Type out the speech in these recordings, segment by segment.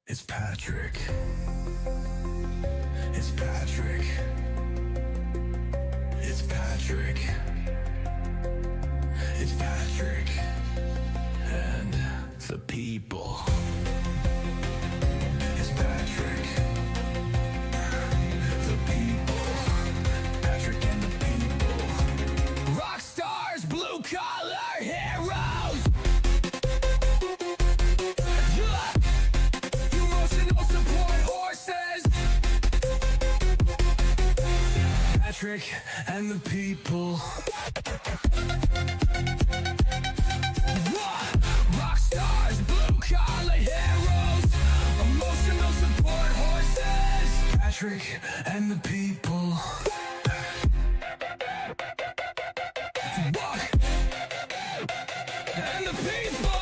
It's Patrick. It's Patrick. It's Patrick. It's Patrick. And the people. It's Patrick. The people. Patrick and the people. Rock stars, blue collar heroes. Emotional support horses. Patrick and the people. Rock stars, blue collar heroes. Emotional support horses. Patrick and the people. Rock and the people.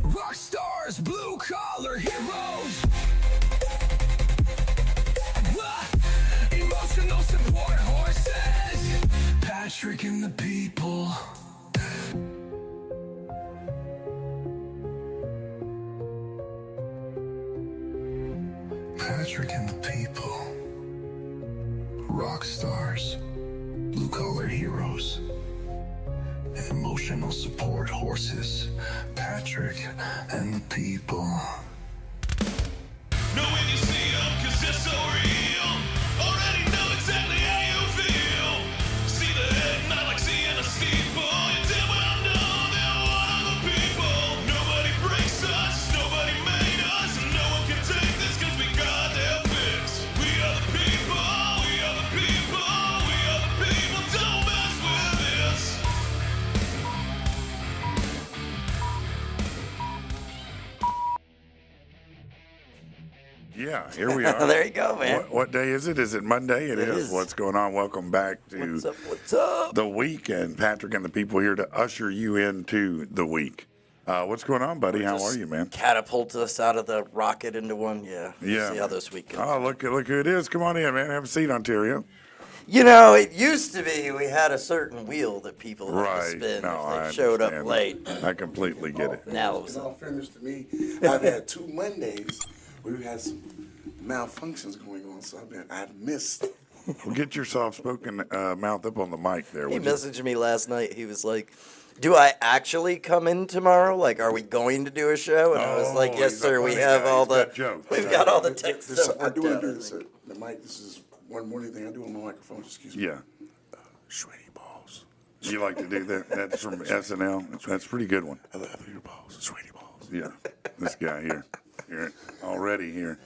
Rock stars, blue collar heroes. Emotional support horses. Patrick and the people. Patrick and the people. Rock stars, blue collar heroes. Emotional support horses. Patrick and the people. Know when you see them, cause they're so real. Already know exactly how you feel. See the head, not like seeing a steeple. You damn well know they're one of the people. Nobody breaks us, nobody made us. And no one can take this cause we got their fix. We are the people, we are the people, we are the people. Don't mess with this. Yeah, here we are. There you go, man. What day is it? Is it Monday? It is. is. What's going on? Welcome back to What's up? What's up? the weekend. Patrick and the people here to usher you into the week. What's going on, buddy? How are you, man? Catapult us out of the rocket into one. Yeah. Yeah. See how this week goes. Oh, look who it is. Come on in, man. Have a seat, Ontario. You know, it used to be we had a certain wheel that people had to Right. spin No, if I they showed up understand. late. I completely get it. Now it was In all fairness to me, I've had 2 Mondays where we've had some malfunctions going on, so I've missed. Well, get your soft-spoken mouth up on the mic there. He would you? messaged me last night. He was like, "Do I actually come in tomorrow? Like, are we going to do a show?" And I was like, Oh, "Yes, he's a sir. We funny have guy. all He's the got jokes. we've got all the text There's stuff I do want worked to out." do this. The mic, this is one morning thing I do on my microphone. Excuse me. Yeah. Sweaty balls. You like to do that? That's from SNL. That's a pretty good one. I love your balls. Sweaty balls. Yeah, this guy here already here.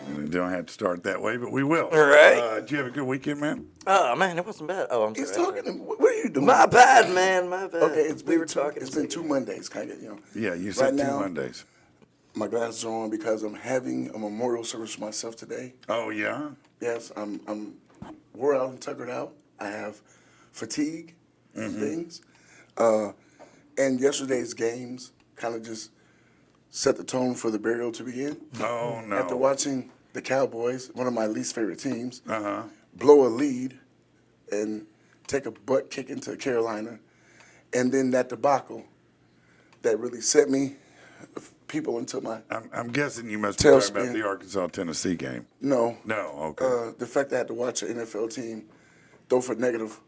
And we don't have to start that way, but we will. All right. Did you have a good weekend, man? Oh man, it wasn't bad. Oh, I'm He's sorry. talking to me. What are you doing? My bad, man. My bad. Okay, we were talking. It's been 2 Mondays, kind of, Yeah, you said Right 2 now- Mondays. My glasses are on because I'm having a memorial service for myself today. Oh, yeah? Yes, I'm wore out and tuckered out. I have fatigue and things. And yesterday's games kind of just set the tone for the burial to begin. Oh, no. After watching the Cowboys, one of my least favorite teams, Uh-huh. blow a lead and take a butt kick into Carolina, and then that debacle that really set me, people into my, I'm guessing you must be talking about Tailspin. the Arkansas-Tennessee game. no. No, okay. The fact that I had to watch an NFL team throw for negative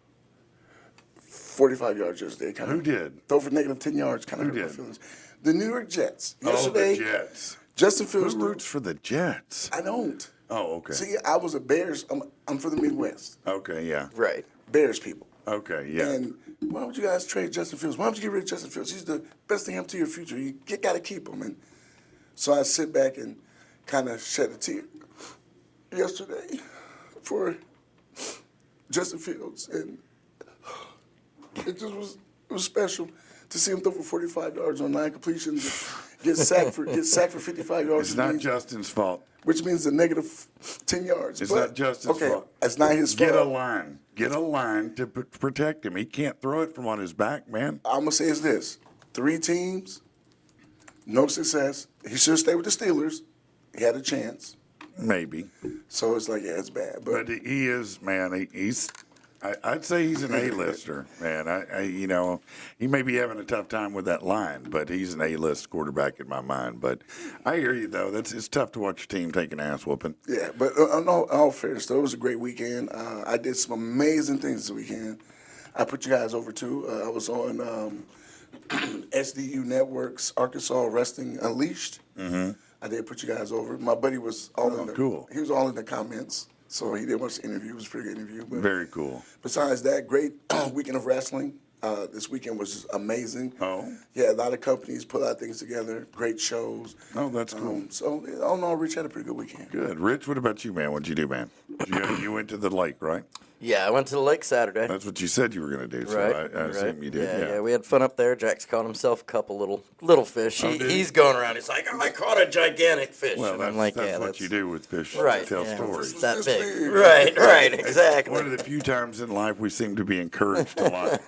45 yards yesterday. Kind Who of did? Throw for negative 10 yards. Kind of Who hurt my did? feelings. The New York Jets. Oh, Yesterday, the Jets. Justin Who Fields. roots for the Jets? I don't. Oh, okay. See, I was a Bears. I'm from the Midwest. Okay, yeah. Right. Bears people. Okay, yeah. And why would you guys trade Justin Fields? Why don't you get rid of Justin Fields? He's the best thing happened to your future. You got to keep him. And so I sit back and kind of shed a tear yesterday for Justin Fields, and it was special to see him throw for 45 yards on 9 completions Get sacked for 55 yards. It's not Justin's fault. Which means a negative 10 yards. It's But, not Justin's okay, fault. It's not his Get a fault. line. Get a line to protect him. He can't throw it from on his back, man. I'm going to say it's this. 3 teams, no success. He should stay with the Steelers. He had a chance. Maybe. So it's like, yeah, it's bad. But he is, man, I'd say he's an A-lister, man. He may be having a tough time with that line, but he's an A-list quarterback in my mind. But I hear you, though. It's tough to watch your team take an ass whooping. Yeah, but in all fairness, though, it was a great weekend. I did some amazing things this weekend. I put you guys over, too. I was on SDU Network's Arkansas Wrestling Unleashed. Mm-hmm. I did put you guys over. My buddy was cool. He was all in the comments, so he did watch the interview. It was a pretty good interview. But Very cool. besides that, great weekend of wrestling. This weekend was just amazing. Oh. Yeah, a lot of companies put a lot of things together. Great shows. Oh, that's cool. So all in all, Rich had a pretty good weekend. Good. Rich, what about you, man? What'd you do, man? You went to the lake, right? Yeah, I went to the lake Saturday. That's what you said you were going to do, so Right, I assume you did. Yeah, we had fun up there. Jack's caught himself a couple little fish. Oh, did he? He's going around. He's like, I caught a gigantic fish. Well, and that's, I'm like, that's yeah, what that's you do with fish. right. Tell yeah, stories. it's that This big. big. Right, exactly. One of the few times in life we seem to be encouraged to lie.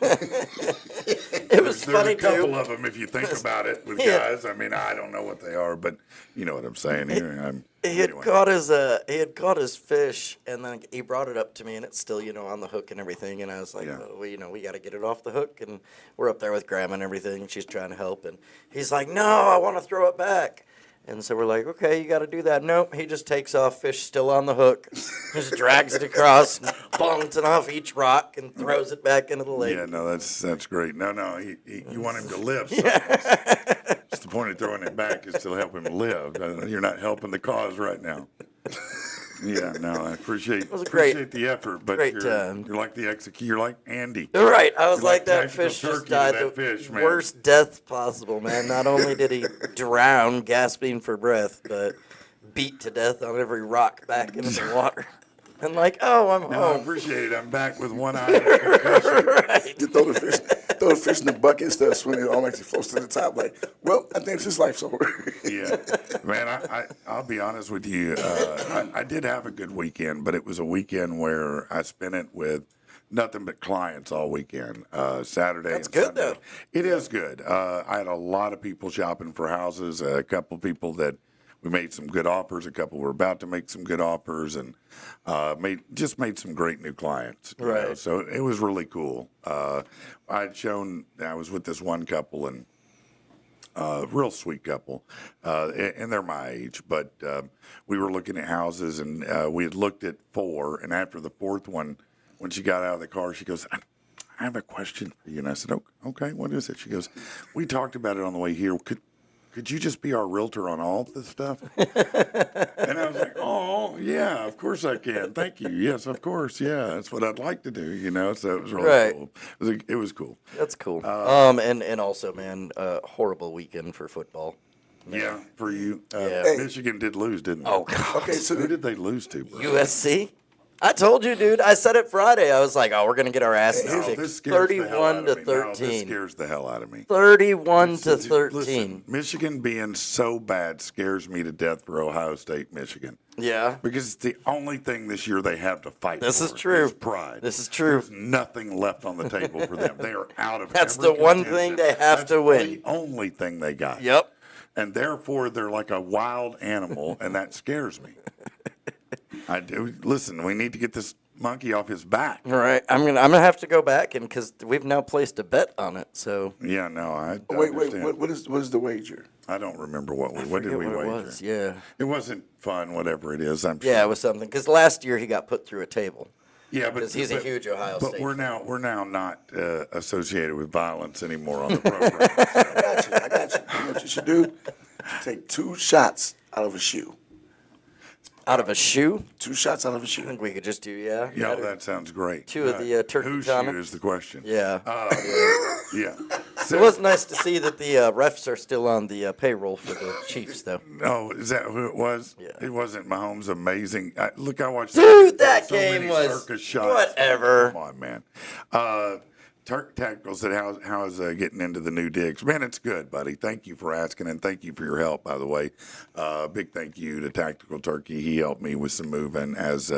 It was There's funny a couple too. of them, if you think about it, with Yeah. guys. I mean, I don't know what they are, but you know what I'm saying here. He had Anyway. caught his fish, and then he brought it up to me, and it's still on the hook and everything. And I was like, Yeah. well, we got to get it off the hook, and we're up there with Grandma and everything. And she's trying to help, and he's like, no, I want to throw it back. And so we're like, okay, you got to do that. Nope, he just takes off, fish still on the hook, just drags it across, bouncing off each rock, and throws it back into the lake. Yeah, no, that's great. No, you want him to live. Just the point of throwing it back is to help him live. You're not helping the cause right now. Yeah, no, I appreciate the effort, but great you're time. like the executioner. You're like Andy. Right, I was You're like that tactical fish just turkey to died that the fish, man. worst death possible, man. Not only did he drown, gasping for breath, but beat to death on every rock back into the water. And like, oh, I'm No, I home. appreciate it. I'm back with one eye and a concussion. Right. You throw the fish in the bucket instead of swimming. It automatically floats to the top. Like, well, I think his life's over. Yeah, man, I'll be honest with you. I did have a good weekend, but it was a weekend where I spent it with nothing but clients all weekend. Saturday. That's and good, Sunday. though. It is good. I had a lot of people shopping for houses. A couple people that we made some good offers. A couple were about to make some good offers, and made some great new clients. you know. Right. So it was really cool. I was with this one couple, and real sweet couple, and they're my age. But we were looking at houses, and we had looked at 4. And after the 4th one, when she got out of the car, she goes, "I have a question for you." And I said, "Okay, what is it?" She goes, "We talked about it on the way here. Could you just be our realtor on all this stuff?" And I was like, "Oh, yeah, of course I can. Thank you. Yes, of course. Yeah, that's what I'd like to do." So it was really Right. cool. It was cool. That's cool. And also, man, horrible weekend for football. Yeah, for you. Yeah. Michigan did lose, didn't they? Oh, God. Okay, so Who did they lose to, bro? USC? I told you, dude. I said it Friday. I was like, oh, we're going to get our asses No, kicked. this scares the hell out 31 to of me. No, this 13. scares the hell out of me. 31 to Listen, 13. Michigan being so bad scares me to death for Ohio State, Michigan. Yeah. Because it's the only thing this year they have to fight This for. is true. Is pride. This is true. There's nothing left on the table for them. They are out of That's every the one contention. thing they have That's to win. the only thing they got. Yep. And therefore, they're like a wild animal, and that scares me. I do. Listen, we need to get this monkey off his back. All right. I'm gonna have to go back and because we've now placed a bet on it. So Yeah, no, I wait, understand. what is the wager? I don't remember what did forget we what wager? it was. Yeah. It wasn't fun, whatever it is. I'm sure. Yeah, it was something. Because last year he got put through a table. Yeah, but 'Cause he's a huge Ohio But State we're now not associated with violence anymore on the program. I got you. You know what you should do? You take 2 shots out of a shoe. Out of a shoe? 2 shots out of a I shoe. think we could just do, yeah. Yeah, that sounds great. 2 of the turkey Whose tonic. shoe is the question? Yeah. Yeah. It was nice to see that the refs are still on the payroll for the Chiefs, though. Oh, is that who it was? Yeah. It wasn't Mahomes amazing. I watched Dude, that so game many was circus shots. whatever. Come on, man. Tactical said, how's getting into the new digs? Man, it's good, buddy. Thank you for asking, and thank you for your help, by the way. Big thank you to Tactical Turkey. He helped me with some moving, as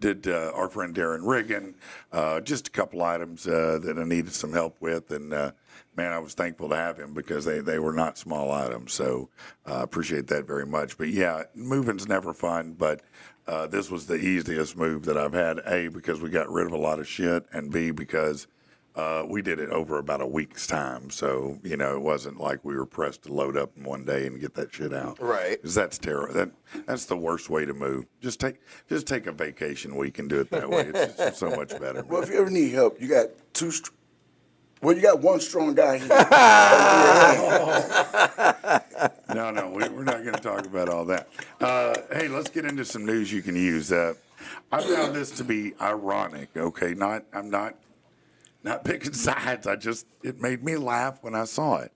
did our friend Darren Riggin. Just a couple items that I needed some help with, and man, I was thankful to have him because they were not small items. So I appreciate that very much. But yeah, moving's never fun, but this was the easiest move that I've had, A, because we got rid of a lot of shit, and B, because we did it over about a week's time. So, it wasn't like we were pressed to load up in one day and get that shit out. Right. Because that's terrible. That's the worst way to move. Just take a vacation week and do it that way. It's just so much better. Well, if you ever need help, you got you got one strong guy here. No, we're not going to talk about all that. Hey, let's get into some news you can use. I found this to be ironic. Okay, I'm not picking sides. It made me laugh when I saw it.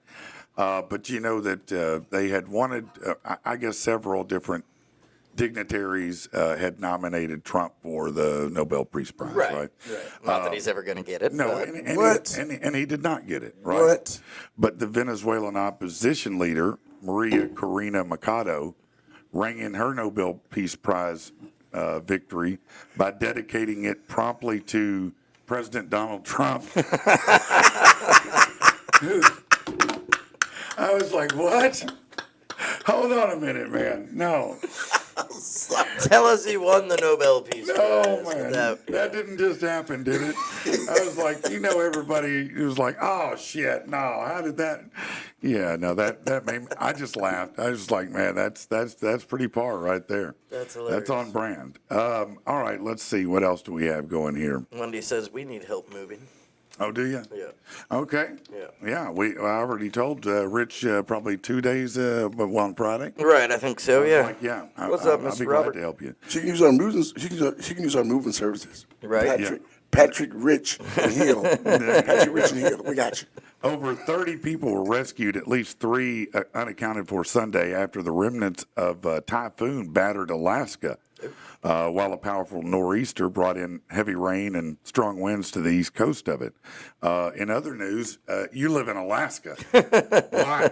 But you know that they had wanted, I guess, several different dignitaries had nominated Trump for the Nobel Peace Prize. Right. Not that he's ever going to get it. No, but- and he did not get it. Right. What? But the Venezuelan opposition leader, Maria Corina Machado, rang in her Nobel Peace Prize victory by dedicating it promptly to President Donald Trump. Dude, I was like, what? Hold on a minute, man. No. Tell us he won the Nobel Peace Prize. Oh, man. That didn't just happen, did it? I was like, everybody was like, oh, shit, no. How did that? Yeah, no, that made me, I just laughed. I was like, man, that's pretty par right there. That's hilarious. That's on brand. All right, let's see. What else do we have going here? Wendy says we need help moving. Oh, do you? Yeah. Okay. Yeah. I already told Rich probably 2 days, on Friday. Right, I think so, yeah. Like, yeah. What's up, I'll Mr. be Robert? glad to help you. She can use our moving. She can use our moving services. Right. Patrick Rich and Hill. Patrick Rich and Hill. We got you. Over 30 people were rescued, at least 3 unaccounted for Sunday, after the remnants of a typhoon battered Alaska. While a powerful nor'easter brought in heavy rain and strong winds to the east coast of it. In other news, you live in Alaska. Why?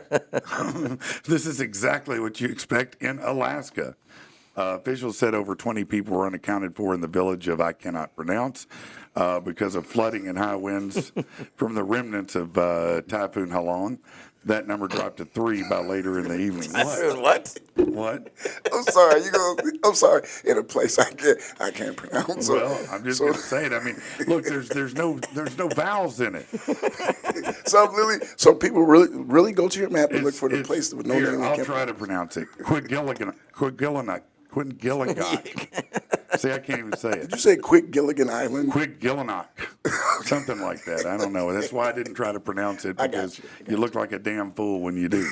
This is exactly what you expect in Alaska. Officials said over 20 people were unaccounted for in the village of I cannot pronounce because of flooding and high winds from the remnants of Typhoon Halong. That number dropped to 3 by later in the evening. What? What? I'm sorry. I'm sorry. In a place I can't pronounce. Well, I'm just going to say it. I mean, look, there's no vowels in it. So people really go to your map and look for the place with no name. I'll try to pronounce it. Quigilliganok. See, I can't even say it. Did you say Quick Gilligan Island? Quigilliganok. Something like that. I don't know. That's why I didn't try to pronounce it, because you look like a damn fool when you do.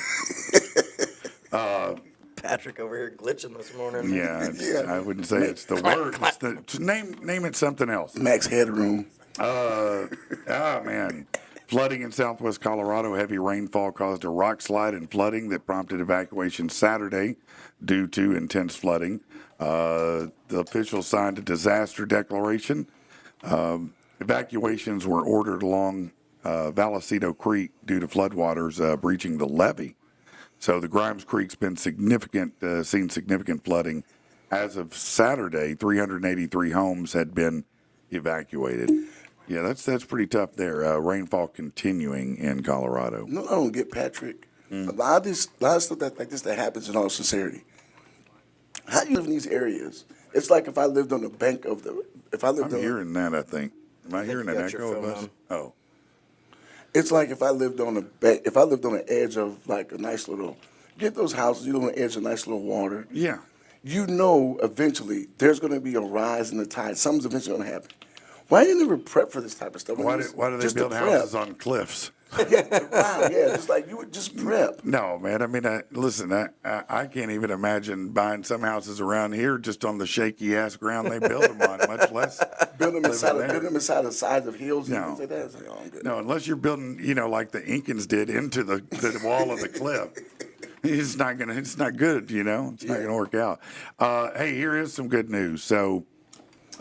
Patrick over here glitching this morning. Yeah, I wouldn't say it's the word. It's name it something else. Max Headroom. Man. Flooding in southwest Colorado. Heavy rainfall caused a rock slide and flooding that prompted evacuation Saturday due to intense flooding. The officials signed a disaster declaration. Evacuations were ordered along Vallecito Creek due to floodwaters breaching the levee. So the Grimes Creek's been seen significant flooding. As of Saturday, 383 homes had been evacuated. Yeah, that's pretty tough there. Rainfall continuing in Colorado. No, I don't get Patrick. A lot of stuff like this that happens in all sincerity. How do you live in these areas? It's like if I lived on the bank of the. I'm hearing that, I think. Am I hearing an echo of us? Oh. It's like if I lived on the edge of like a nice little. Get those houses. You live on the edge of a nice little water. Yeah. You know, eventually there's going to be a rise in the tide. Something's eventually going to happen. Why do you never prep for this type of stuff? Why do they build houses on cliffs? Just like you would just prep. No, man. I mean, listen, I can't even imagine buying some houses around here just on the shaky ass ground they build them on, much less build them inside the sides of hills and things like that. It's like, oh, I'm good. No, unless you're building, like the Incans did into the wall of the cliff. It's not good, It's not gonna work out. Hey, here is some good news. So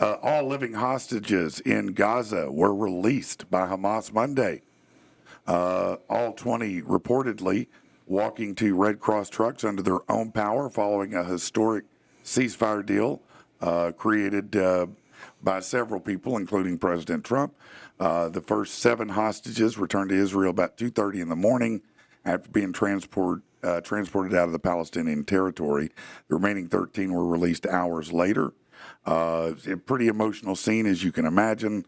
All living hostages in Gaza were released by Hamas Monday. All 20 reportedly walking to Red Cross trucks under their own power following a historic ceasefire deal created by several people, including President Trump. The first 7 hostages returned to Israel about 2:30 in the morning after being transported out of the Palestinian territory. The remaining 13 were released hours later. A pretty emotional scene, as you can imagine.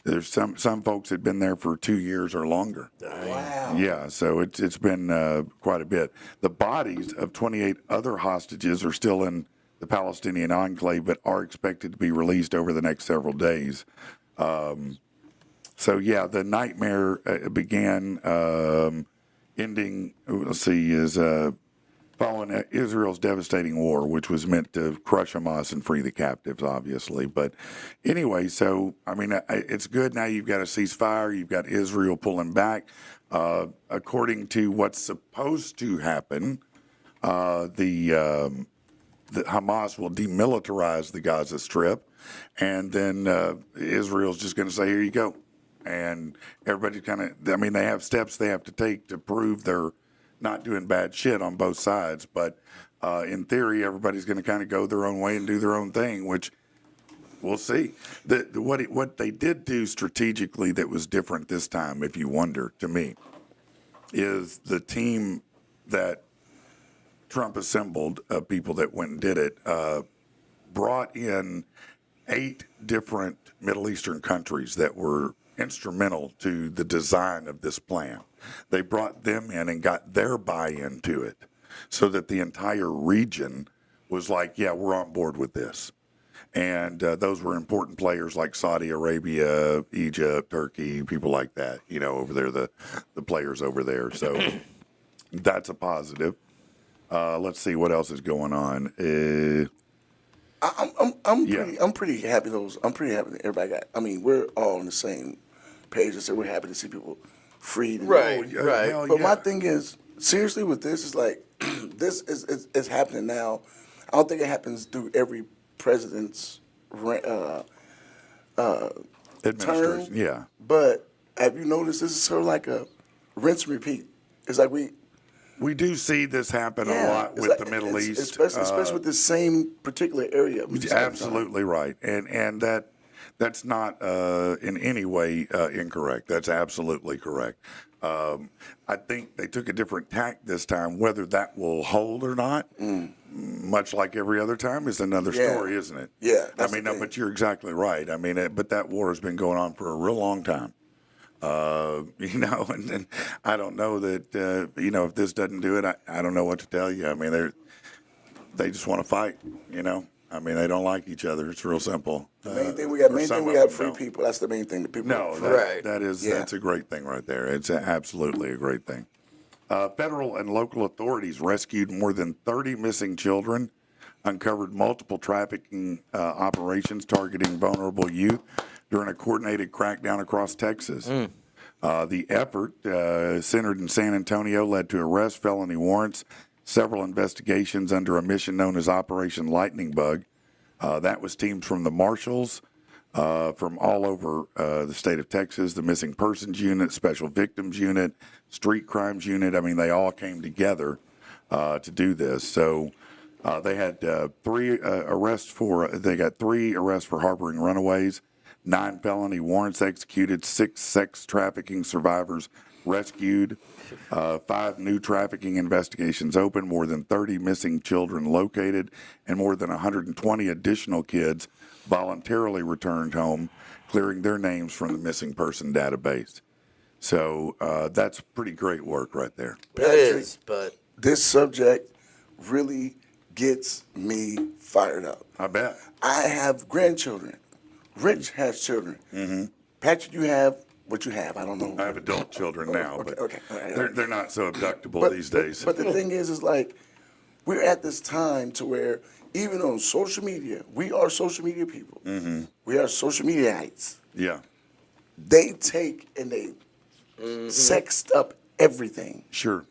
There's some folks had been there for 2 years or longer. Wow. Yeah, so it's been quite a bit. The bodies of 28 other hostages are still in the Palestinian enclave, but are expected to be released over the next several days. So yeah, the nightmare began, ending. Let's see, is following Israel's devastating war, which was meant to crush Hamas and free the captives, obviously. But anyway, so, I mean, it's good now you've got a ceasefire, you've got Israel pulling back. According to what's supposed to happen, the Hamas will demilitarize the Gaza Strip, and then Israel's just going to say, here you go. And everybody kind of, I mean, they have steps they have to take to prove they're not doing bad shit on both sides, but in theory, everybody's going to kind of go their own way and do their own thing, which we'll see. What they did do strategically that was different this time, if you wonder, to me, is the team that Trump assembled, people that went and did it, brought in 8 different Middle Eastern countries that were instrumental to the design of this plan. They brought them in and got their buy-in to it so that the entire region was like, yeah, we're on board with this. And those were important players like Saudi Arabia, Egypt, Turkey, people like that, you know, over there, the players over there. So that's a positive. Let's see what else is going on. I'm pretty happy. I'm pretty happy that everybody got. I mean, we're all on the same page. And so we're happy to see people freed. Right. But my thing is, seriously, with this is like, this is happening now. I don't think it happens through every president's administration. term. Yeah. But have you noticed this is sort of like a rinse and repeat? It's like We do see this happen a lot it's with like- the Middle East. especially with the same particular area. Absolutely right, and that's not in any way incorrect. That's absolutely correct. I think they took a different tack this time. Whether that will hold or not, much like every other time, is another story, isn't it? Yeah, I that's mean, the no, thing. but you're exactly right. I mean, but that war has been going on for a real long time. You know, and I don't know that, you know, if this doesn't do it, I don't know what to tell you. I mean, they just want to fight, you know. I mean, they don't like each other. It's real simple. The main thing we or got, some of them free don't. people. That's the main thing that people. No, Right. that's a great thing right there. It's absolutely a great thing. Federal and local authorities rescued more than 30 missing children, uncovered multiple trafficking operations targeting vulnerable youth during a coordinated crackdown across Texas. The effort, centered in San Antonio, led to arrests, felony warrants, several investigations under a mission known as Operation Lightning Bug. That was teams from the Marshals, from all over the state of Texas, the Missing Persons Unit, Special Victims Unit, Street Crimes Unit. I mean, they all came together to do this. So they had 3 arrests they got 3 arrests for harboring runaways, 9 felony warrants executed, 6 sex trafficking survivors rescued, 5 new trafficking investigations open, more than 30 missing children located, and more than 120 additional kids voluntarily returned home, clearing their names from the missing person database. So that's pretty great work right there. It is, but This subject really gets me fired up. I bet. I have grandchildren. Rich has children. Mm-hmm. Patrick, you have what you have. I don't know. I have adult children now, but Okay. All right. they're not so abductable these days. But the thing is like, we're at this time to where even on social media, we are social media people. Mm-hmm. We are social mediaites. Yeah, They take and they sexed up everything. sure.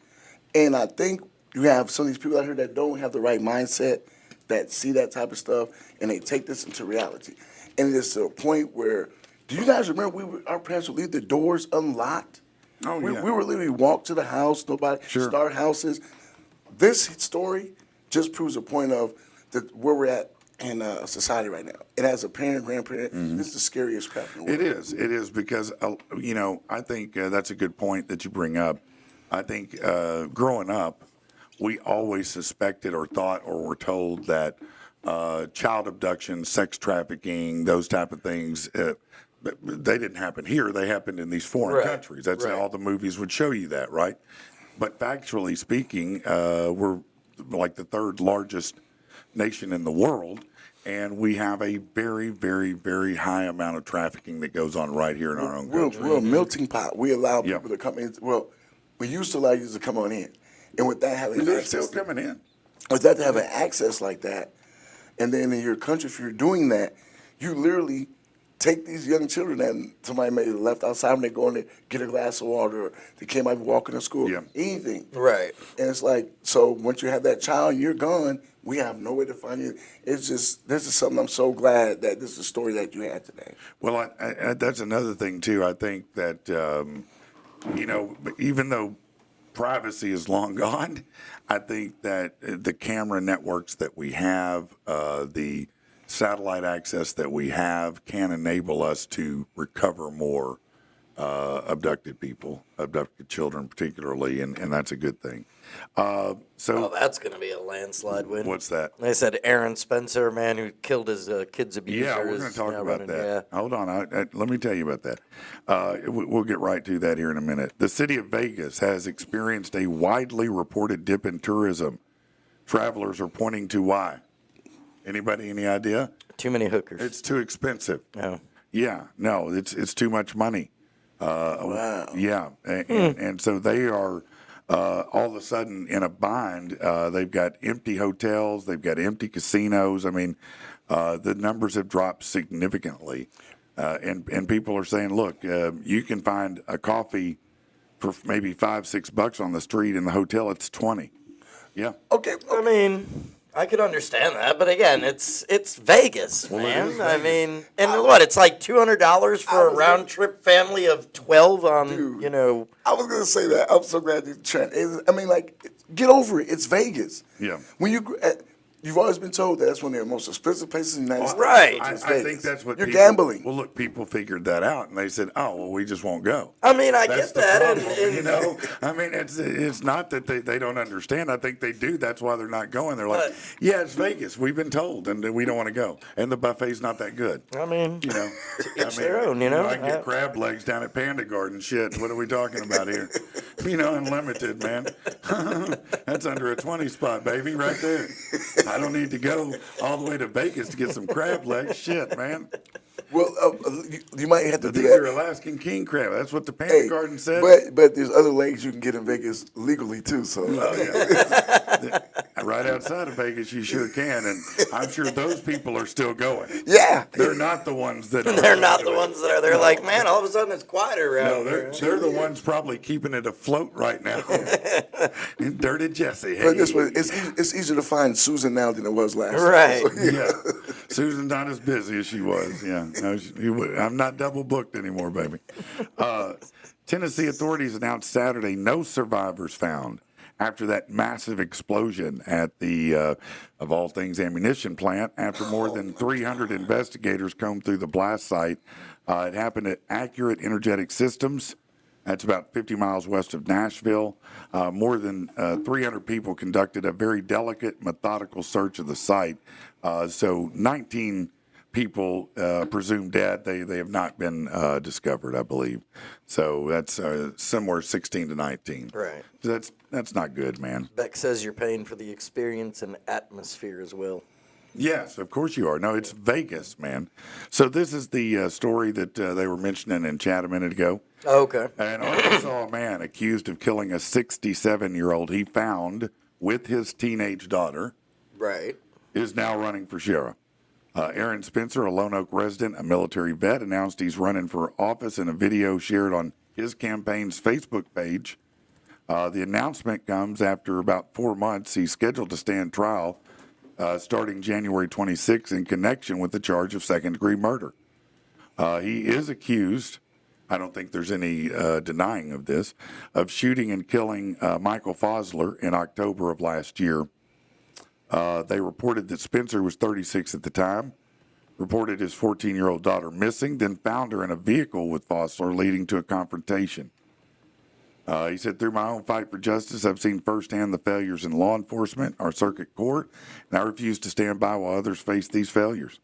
And I think you have some of these people out here that don't have the right mindset. that see that type of stuff, and they take this into reality. And it's to a point where, do you guys remember our parents would leave the doors unlocked? Oh, we, yeah. we were literally walk to the house, nobody, Sure. start houses. This story just proves a point of where we're at in society right now. And as a parent, grandparent, this is the scariest crap in the world. It is because, I think that's a good point that you bring up. I think growing up, we always suspected or thought or were told that child abduction, sex trafficking, those type of things, they didn't happen here. They happened in these foreign countries. That's right. all the movies would show you that, right? But factually speaking, we're like the third largest nation in the world, and we have a very, very, very high amount of trafficking that goes on right here in our own country. We're a melting pot. We allow Yeah. people to come in. Well, we used to allow you to come on in. And with that having They're access, still coming in. with that having access like that, and then in your country, if you're doing that, you literally take these young children that somebody may have left outside when they're going to get a glass of water, or they came out walking to school, Yeah. anything. Right. And it's like, so once you have that child, you're gone. We have no way to find you. It's just, this is something I'm so glad that this is a story that you had today. Well, I, that's another thing too. I think that even though privacy is long gone, I think that the camera networks that we have, the satellite access that we have, can enable us to recover more abducted people, abducted children particularly, and that's a good thing. Oh, So that's going to be a landslide win. what's that? They said Aaron Spencer, a man who killed his kid's abuser. Yeah, we're going is to talk now about running- that. Yeah. Hold on. Let me tell you about that. We'll get right to that here in a minute. The city of Vegas has experienced a widely reported dip in tourism. Travelers are pointing to why. Anybody any idea? Too many hookers. It's too expensive. No. Yeah, no, it's too much money. Wow. Yeah, and so they are all of a sudden in a bind. They've got empty hotels, they've got empty casinos. I mean, the numbers have dropped significantly, and people are saying, look, you can find a coffee for maybe $5-6 on the street. In the hotel, it's 20. Yeah. Okay. I mean, I could understand that, but again, it's Vegas, Well, it man. is I Vegas. mean, and what? It's like $200 for a was round trip family of 12 on, Dude. you know. I was gonna say that. I'm so glad you Trent. I mean, like, get over it. It's Vegas. Yeah. When you've always been told that that's one of the most expensive places in the United States. Right. I It's Vegas. think that's what you're people, gambling. Well, look, people figured that out, and they said, "Oh, well, we just won't go." I mean, I That's get the that. problem, And, you know. I mean, it's not that they don't understand. I think they do. That's why they're not going. They're like, But- "Yeah, it's Vegas. We've been told, and we don't want to go. And the buffet's not that good." I mean, You know, each their own, you know? I can get crab legs down at Panda Garden. Shit, what are we talking about here? Unlimited, man. That's under a 20 spot, baby, right there. I don't need to go all the way to Vegas to get some crab legs. Shit, man. Well, you might have to do These are that. Alaskan king crab. That's what the Panda Hey, Garden said. but there's other legs you can get in Vegas legally too. So Oh, yeah. Right outside of Vegas, you sure can, and I'm sure those people are still going. yeah, They're not the ones that. they're not the ones that are. They're like, man, all of a sudden it's quieter around No, here. they're the ones probably keeping it afloat right now. And Dirty Jesse. Hey. But this way, it's easier to find Susan now than it was last. time. Right. So, yeah. Yeah, Susan's not as busy as she was. Yeah, no, I'm not double booked anymore, baby. Tennessee authorities announced Saturday no survivors found after that massive explosion at the, of all things, ammunition plant. After more than 300 investigators combed through the blast site, it happened at Accurate Energetic Systems. That's about 50 miles west of Nashville. More than 300 people conducted a very delicate, methodical search of the site. So 19 people presumed dead. They have not been discovered, I believe. So that's somewhere 16 to 19. Right. So that's not good, man. Beck says you're paying for the experience and atmosphere as well. Yes, of course you are. No, it's Vegas, man. So this is the story that they were mentioning in chat a minute ago. Oh, okay. An Arkansas man accused of killing a 67-year-old he found with his teenage daughter Right. is now running for sheriff. Aaron Spencer, a Lone Oak resident, a military vet, announced he's running for office in a video shared on his campaign's Facebook page. The announcement comes after about 4 months. He's scheduled to stand trial starting January 26 in connection with the charge of second-degree murder. He is accused, I don't think there's any denying of this, of shooting and killing Michael Fosler in October of last year. They reported that Spencer was 36 at the time, reported his 14-year-old daughter missing, then found her in a vehicle with Fosler, leading to a confrontation. He said, through my own fight for justice, I've seen firsthand the failures in law enforcement, our circuit court, and I refuse to stand by while others face these failures.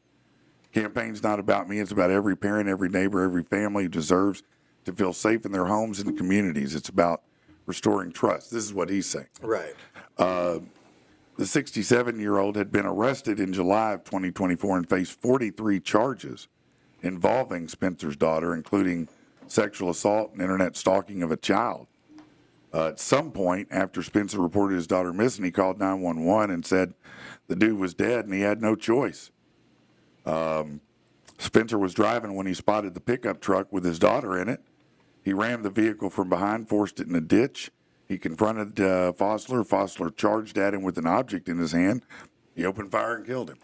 Campaign's not about me. It's about every parent, every neighbor, every family who deserves to feel safe in their homes and communities. It's about restoring trust. This is what he's saying. Right. The 67-year-old had been arrested in July of 2024 and faced 43 charges involving Spencer's daughter, including sexual assault and internet stalking of a child. At some point, after Spencer reported his daughter missing, he called 911 and said the dude was dead and he had no choice. Spencer was driving when he spotted the pickup truck with his daughter in it. He rammed the vehicle from behind, forced it in a ditch. He confronted Fosler. Fosler charged at him with an object in his hand. He opened fire and killed him.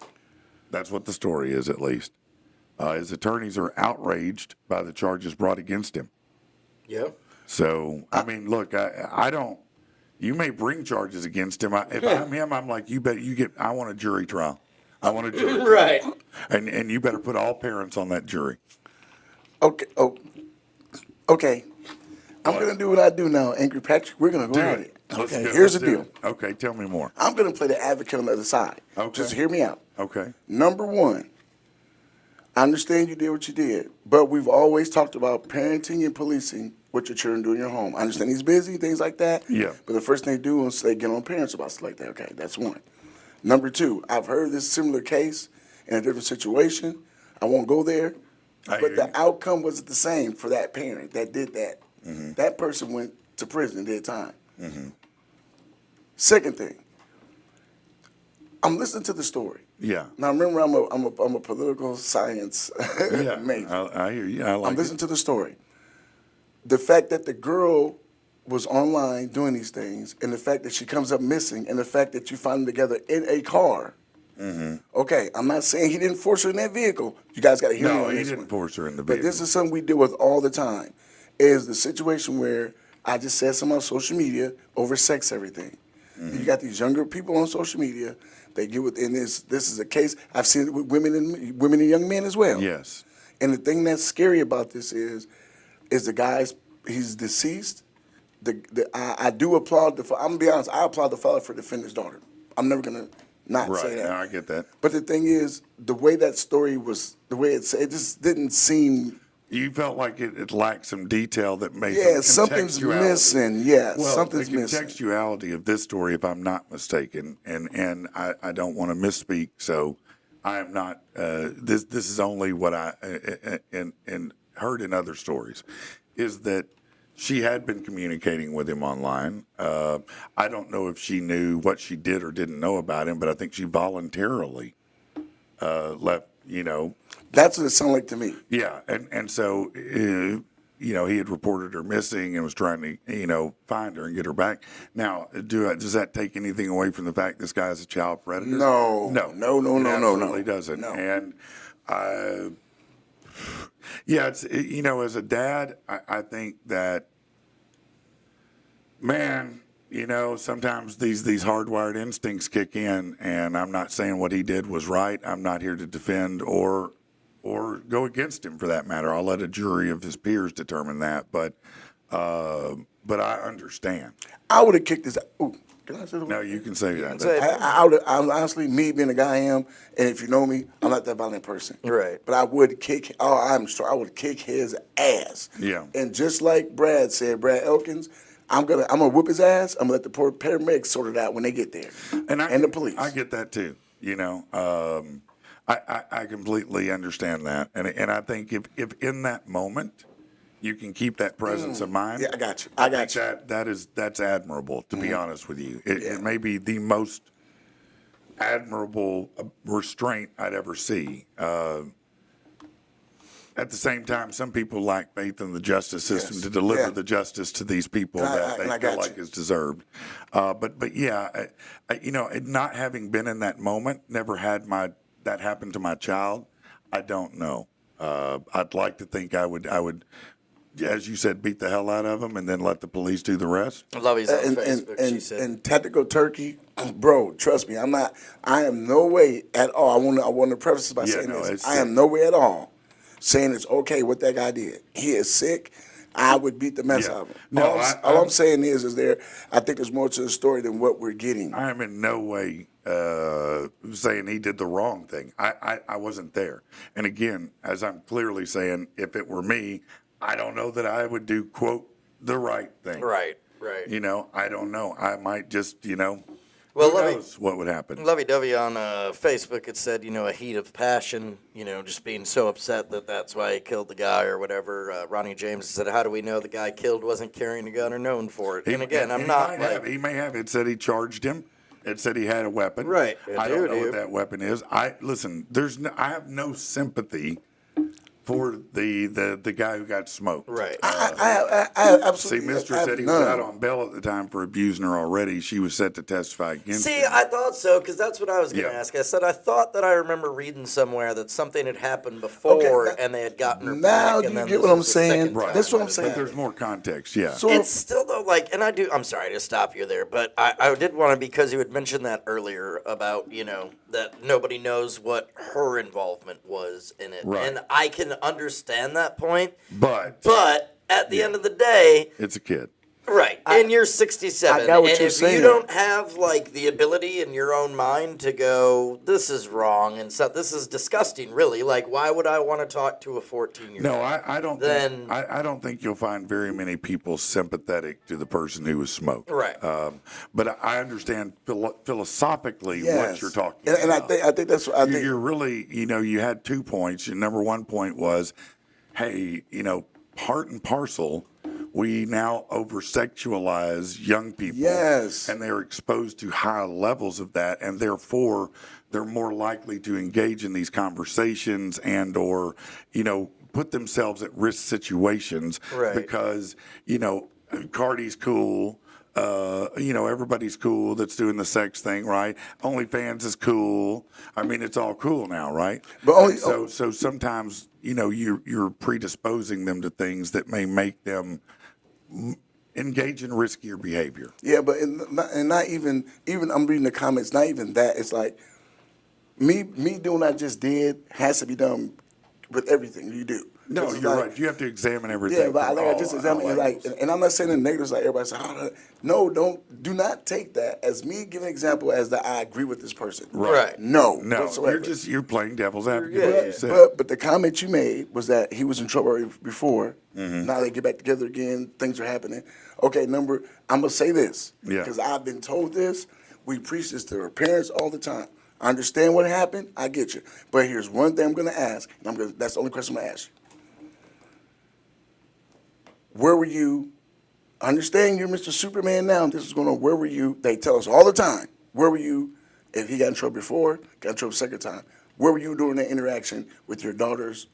That's what the story is, at least. His attorneys are outraged by the charges brought against him. Yeah. So, I mean, look, I don't. You may bring charges against him. If I'm him, I'm like, you bet you get. I want a jury trial. I want a jury trial. Right. And you better put all parents on that jury. Okay. Oh, okay. I'm going to do what I do now, Angry Patrick. We're going to go at it. Okay, here's the deal. Okay, tell me more. I'm going to play the advocate on the other side. Okay. Just hear me out. Okay. Number one, I understand you did what you did, but we've always talked about parenting and policing what your children do in your home. I understand he's busy, things like that. Yeah. But the first thing they do is they get on parents about stuff like that. Okay, that's one. Number two, I've heard this similar case in a different situation. I won't go there. But the outcome was the same for that parent that did that. Mm-hmm. That person went to prison and did time. Mm-hmm. Second thing, I'm listening to the story. Yeah. Now remember, I'm a political science major. I hear you. I like I'm listening to the story. The fact that the girl was online doing these things, and the fact that she comes up missing, and the fact that you find them together in a car. Mm-hmm. Okay, I'm not saying he didn't force her in that vehicle. You guys got to hear me on this. No, he didn't force her in the vehicle. But this is something we deal with all the time. Is the situation where I just said something on social media over sex everything. Mm-hmm. You got these younger people on social media. They get within this. This is a case I've seen it with women and young men as well. Yes. And the thing that's scary about this is the guy's he's deceased. I do applaud the. I'm gonna be honest. I applaud the father for defending his daughter. I'm never gonna not say that. Right. I get that. But the thing is, the way that story was, the way it just didn't seem. You felt like it lacked some detail that made something's missing. Yeah, well, something's the missing. contextuality of this story, if I'm not mistaken, and I don't want to misspeak, so I am not. This is only what I and heard in other stories, is that she had been communicating with him online. I don't know if she knew what she did or didn't know about him, but I think she voluntarily left. That's what it sounded like to me. Yeah, and so he had reported her missing and was trying to find her and get her back. Now, does that take anything away from the fact this guy is a child predator? No, it absolutely doesn't. No. And it's as a dad, I think that, man, sometimes these hardwired instincts kick in, and I'm not saying what he did was right. I'm not here to defend or go against him for that matter. I'll let a jury of his peers determine that. But I understand. I would have kicked his. Ooh, can I say the word? No, you can say that. I honestly, me being the guy I am, and if you know me, I'm not that violent person. Right. But I would kick. Oh, I'm sure I would kick his ass. Yeah. And just like Brad said, Brad Elkins, I'm gonna whoop his ass. I'm gonna let the poor paramedics sort it out when they get there, and the police. I get that too. I completely understand that, and I think if in that moment you can keep that presence of mind. Yeah, I got you. I got you. That's admirable. To be honest with you, it may be the most admirable restraint I'd ever see. at the same time, some people lack faith in the justice system Yes. to deliver Yeah. the justice to these people And I- that and I they feel got like you. is deserved. But yeah, it not having been in that moment, never had that happen to my child. I don't know. I'd like to think I would, as you said, beat the hell out of them and then let the police do the rest. Lovey's on Facebook. She said, and tactical turkey, bro. Trust me, I am no way at all. I want to preface this by Yeah, saying no, this. it's I am sick. no way at all saying it's okay what that guy did. He is sick. I would beat the mess Yeah. out of him. No, all I'm saying is I think there's more to the story than what we're getting. I am in no way saying he did the wrong thing. I wasn't there. And again, as I'm clearly saying, if it were me, I don't know that I would do, quote, the right thing. right. I don't know. I might just, Well, who Lovey- knows what would happen. Lovey-dovey on Facebook had said, a heat of passion, just being so upset that's why he killed the guy or whatever. Ronnie James said, how do we know the guy killed wasn't carrying a gun or known for it? And again, I'm not like... He may have. It said he charged him. It said he had a weapon. Right. I don't know what that weapon is. Listen. I have no sympathy for the guy who got smoked. Right. I See, absolutely. Mister I have said he was none. out on bail at the time for abusing her already. She was set to testify against See, him. I thought so, because that's what I was going to Yeah. ask. I said, I thought that I remember reading somewhere that something had happened before Okay, and they had gotten her now back. And you then get this what I'm was the saying? second Right. time That's what that I'm it saying. But there's more context, yeah. So It's still though and I'm sorry to stop you there, but I did want to, because you had mentioned that earlier about that nobody knows what her involvement was in it, Right. and I can understand that point, but at the end of the day, it's a kid. right, and you're 67, I got what and you're if saying. you don't have like the ability in your own mind to go, this is wrong and so this is disgusting, really, like why would I want to talk to a 14-year-old? No, I don't. Then- I don't think you'll find very many people sympathetic to the person who was smoked. Right. But I understand philosophically yes. what you're talking and about. I think that's what I think. You're really, you had 2 points. Your number one point was, hey, part and parcel, we now over sexualize young people. Yes. And they're exposed to high levels of that, and therefore they're more likely to engage in these conversations and or, put themselves at risk situations Right. because, Cardi's cool. Everybody's cool that's doing the sex thing, right? OnlyFans is cool. I mean, it's all cool now, right? But only- so sometimes, you're predisposing them to things that may make them engage in riskier behavior. Yeah, but not even I'm reading the comments. Not even that. It's like me doing what I just did has to be done with everything you do. No, It's you're like- right. You have to examine everything. Yeah, but from I just all examine it like, angles. and I'm not saying the negatives like everybody says. Oh, no, do not take that as me giving an example as that I agree with this person. Right. No, No, whatsoever. you're playing devil's advocate. Yeah, like yeah. you said. But the comment you made was that he was in trouble before. Mm-hmm. Now they get back together again. Things are happening. Okay, I'm gonna say this Yeah. because I've been told this. We preach this to our parents all the time. I understand what happened. I get you. But here's one thing I'm gonna ask, and that's the only question I'm gonna ask you. Where were you? I understand you're Mr. Superman now, and this is going on. Where were you? They tell us all the time. Where were you if he got in trouble before, got in trouble second time? Where were you during that interaction with your daughter's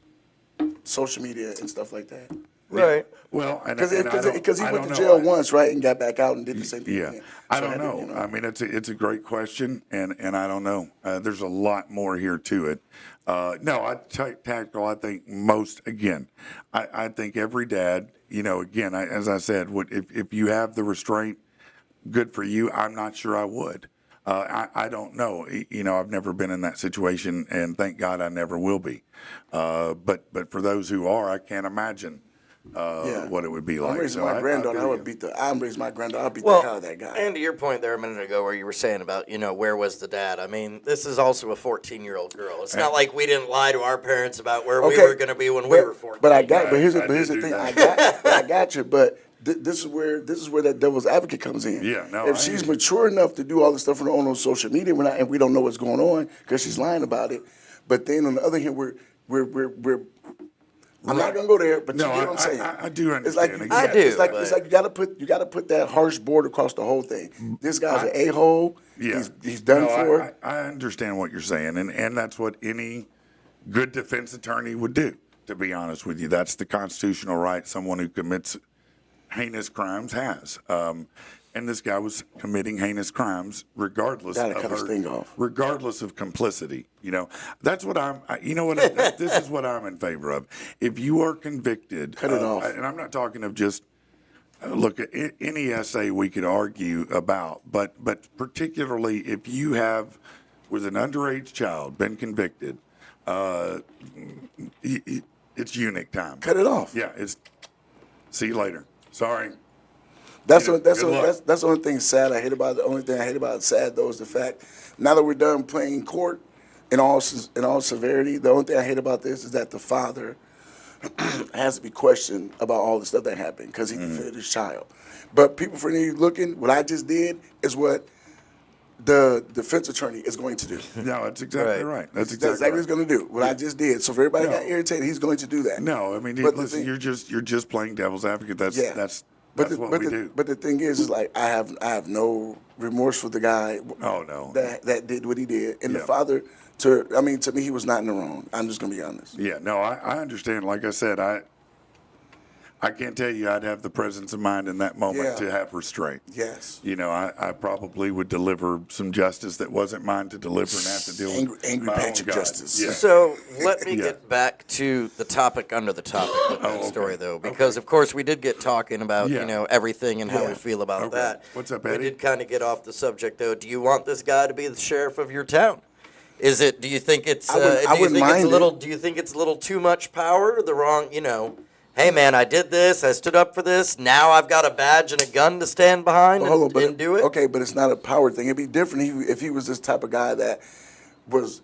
social media and stuff like that? Right. Well, Because he I went don't to know. jail once, right, and got back out and did the same thing Yeah, again. I So don't know. I mean, it's a great question, and I don't know. There's a lot more here to it. No, tactical. I think most again. I think every dad. Again, as I said, if you have the restraint, good for you. I'm not sure I would. I don't know. I've never been in that situation, and thank God I never will be. But for those who are, I can't imagine what it would be like. I'm raising So my granddaughter. hear I you. would beat I'm raising my granddaughter. I'll beat the hell out of that guy. And to your point there a minute ago where you were saying about, where was the dad? I mean, this is also a 14-year-old girl. It's not like we didn't lie to our parents about where we were going to be when we were 14. But here's I the did thing. do I got you. But this is where that devil's advocate comes in. Yeah, no, If I she's hear you. mature enough to do all the stuff on social media, and we don't know what's going on because she's lying about it. But then on the other hand, we're I'm not gonna go there, but No, you get what I'm saying. I do It's like understand. I do, It's like but- you gotta put that harsh border across the whole thing. This guy's an a-hole. Yeah. He's done No, for. I understand what you're saying, and that's what any good defense attorney would do. to be honest with you. That's the constitutional right someone who commits heinous crimes has. And this guy was committing heinous crimes regardless Gotta of cut his thing off. regardless of complicity. That's what you know what, this is what I'm in favor of. If you are convicted, Cut it off. and I'm not talking of just, look, at any essay we could argue about, but particularly if you have, with an underage child, been convicted, it's eunuch time. Cut it off. Yeah, see you later. Sorry. That's You know, what, that's good what, luck. that's the only thing sad I hate about it. The only thing I hate about it sad though is the fact now that we're done playing court in all severity, the only thing I hate about this is that the father has to be questioned about all the stuff that happened because he defended his child. But people for you looking, what I just did is what the defense attorney is going to do. No, that's exactly Right. right. That's That's exactly exactly what he's going to do. What I just did. So if everybody No. got irritated, he's going to do that. No, I mean, But the listen, thing- you're just playing devil's advocate. That's Yeah. that's But what we do. But the thing is like I have no remorse for the guy. Oh, no. That did what he did, and the Yeah. father. To me, he was not in the wrong. I'm just gonna be honest. Yeah, no, I understand. Like I said, I can't tell you I'd have the presence of mind in that moment Yeah. to have restraint. Yes. I probably would deliver some justice that wasn't mine to deliver and have to deal with Angry my own Patrick God. justice. Yeah. So let me Yeah. get back to the topic under the topic with that okay. story, though, because of course we did get talking about Yeah. everything and how Yeah. we feel about Okay. that. What's up, We Eddie? did kind of get off the subject, though. Do you want this guy to be the sheriff of your town? Is it? Do you think it's? I wouldn't- I do you wouldn't think it's a mind little? it. Do you think it's a little too much power? The wrong, Hey man, I did this. I stood up for this. Now I've got a badge and a gun to stand behind Hold on, and, but and do it. Okay, but it's not a power thing. It'd be different if he was this type of guy that was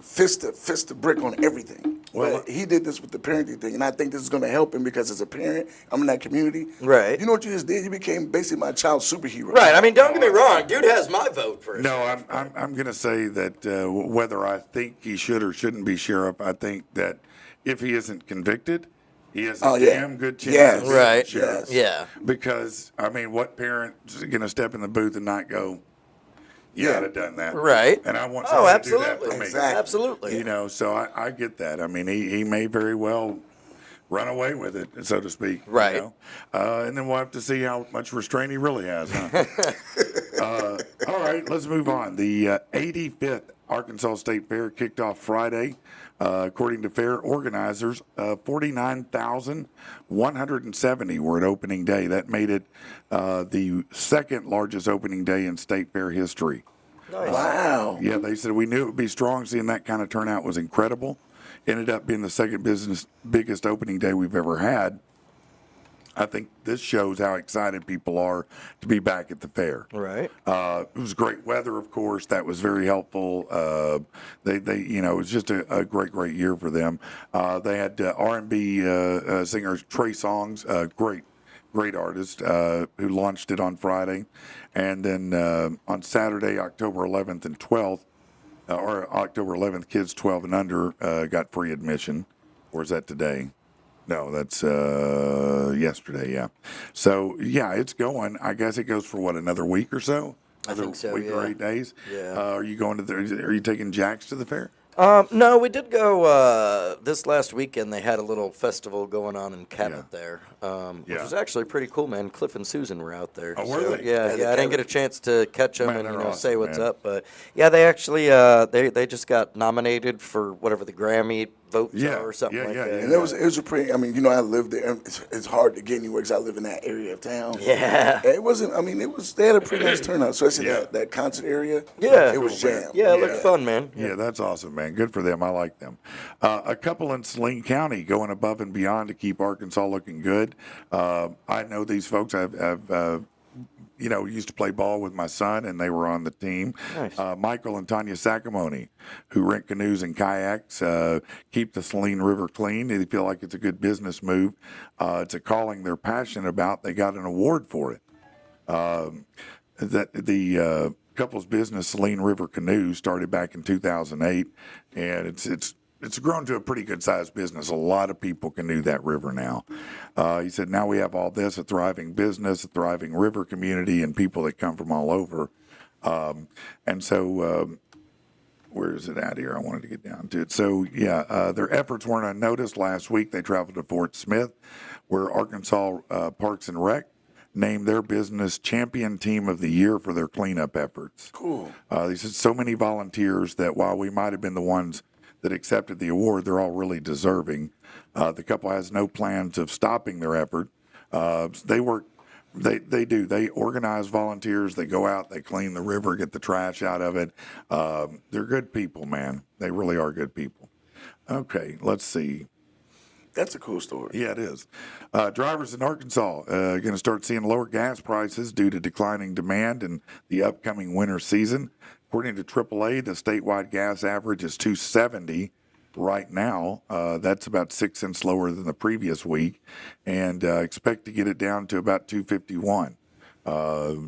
fist to brick on everything. Well, But he did this with the parenting thing, and I think this is going to help him because as a parent, I'm in that community. Right. You know what you just did? You became basically my child's superhero. Right. I mean, don't get me wrong. Dude has my vote for it. No, I'm going to say that whether I think he should or shouldn't be sheriff, I think that if he isn't convicted, he has a Oh, yeah. damn good chance Yes. of being Right. sheriff. Yes. Yeah. Because, I mean, what parent is going to step in the booth and not go, you Yeah. I'd have done that. Right. And I want Oh, someone to do that absolutely. for me. Exactly. Absolutely. So I get that. I mean, he may very well run away with it, so to speak. Right. And then we'll have to see how much restraint he really has, huh? All right, let's move on. The 85th Arkansas State Fair kicked off Friday. According to fair organizers, 49,170 were at opening day. That made it the second largest opening day in State Fair history. Wow. Yeah, they said we knew it would be strong. Seeing that kind of turnout was incredible. Ended up being the second biggest opening day we've ever had. I think this shows how excited people are to be back at the fair. Right. It was great weather, of course. That was very helpful. It was just a great year for them. They had R&B singer Trey Songz, great artist, who launched it on Friday. And then on Saturday, October 11th and 12th, or October 11th, kids 12 and under got free admission. Or is that today? No, that's yesterday, yeah. So, yeah, it's going. I guess it goes for, what, another week or so? I think so, Week or yeah. 8 days? Yeah. Are you going to are you taking Jax to the fair? No, we did go this last weekend. They had a little festival going on in Cabot there, which Yeah. was actually pretty cool, man. Cliff and Susan were out there. Oh, were So, they? Yeah, Yeah, I didn't get a chance to catch them Man, and they're say awesome, what's man. up, but yeah, they actually they just got nominated for whatever the Grammy votes Yeah, are or something yeah, like yeah, that. yeah. And it was a pretty. I mean, I live there. It's hard to get anywhere because I live in that area of town. Yeah. It wasn't. I mean, it was. They had a pretty nice turnout, especially Yeah. that concert area. Yeah. It was Cool, man. jammed. Yeah, it looked fun, man. Yeah, that's awesome, man. Good for them. I like them. A couple in Saline County going above and beyond to keep Arkansas looking good. I know these folks. I've used to play ball with my son, and they were on the team. Nice. Michael and Tanya Sacamone, who rent canoes and kayaks, keep the Saline River clean. They feel like it's a good business move. It's a calling they're passionate about. They got an award for it. That the couple's business, Saline River Canoes, started back in 2008, and it's grown to a pretty good sized business. A lot of people canoe that river now. He said, now we have all this, a thriving business, a thriving river community, and people that come from all over. And so Where is it at here? I wanted to get down to it. So, yeah, their efforts weren't unnoticed. Last week, they traveled to Fort Smith, where Arkansas Parks and Rec named their business champion team of the year for their cleanup efforts. Cool. They said so many volunteers that while we might have been the ones that accepted the award, they're all really deserving. The couple has no plans of stopping their effort. They work. They do. They organize volunteers. They go out. They clean the river, get the trash out of it. They're good people, man. They really are good people. Okay, let's see. That's a cool story. Yeah, it is. Drivers in Arkansas are going to start seeing lower gas prices due to declining demand in the upcoming winter season. According to AAA, the statewide gas average is $2.70 right now. That's about 6 cents lower than the previous week, and expect to get it down to about $2.51.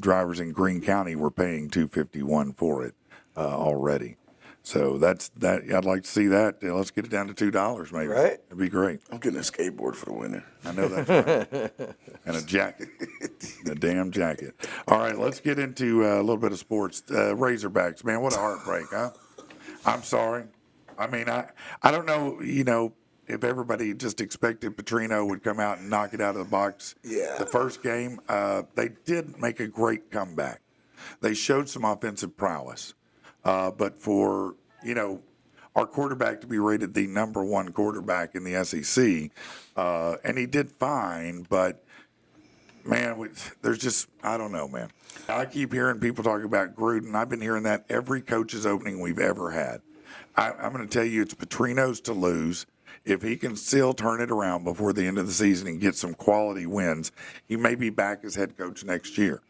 Drivers in Greene County were paying $2.51 for it already. So that's that. I'd like to see that. Let's get it down to $2, maybe. Right. It'd be great. I'm getting a skateboard for the winter. I know that's right. And a jacket. A damn jacket. All right, let's get into a little bit of sports. Razorbacks, man, what a heartbreak, huh? I'm sorry. I mean, I don't know, if everybody just expected Petrino would come out and knock it out of the box. Yeah. The first game, they did make a great comeback. They showed some offensive prowess. But for, our quarterback to be rated the number one quarterback in the SEC, and he did fine, but, man, there's just, I don't know, man. I keep hearing people talk about Gruden. I've been hearing that every coach's opening we've ever had. I'm going to tell you it's Petrino's to lose. If he can still turn it around before the end of the season and get some quality wins, he may be back as head coach next year.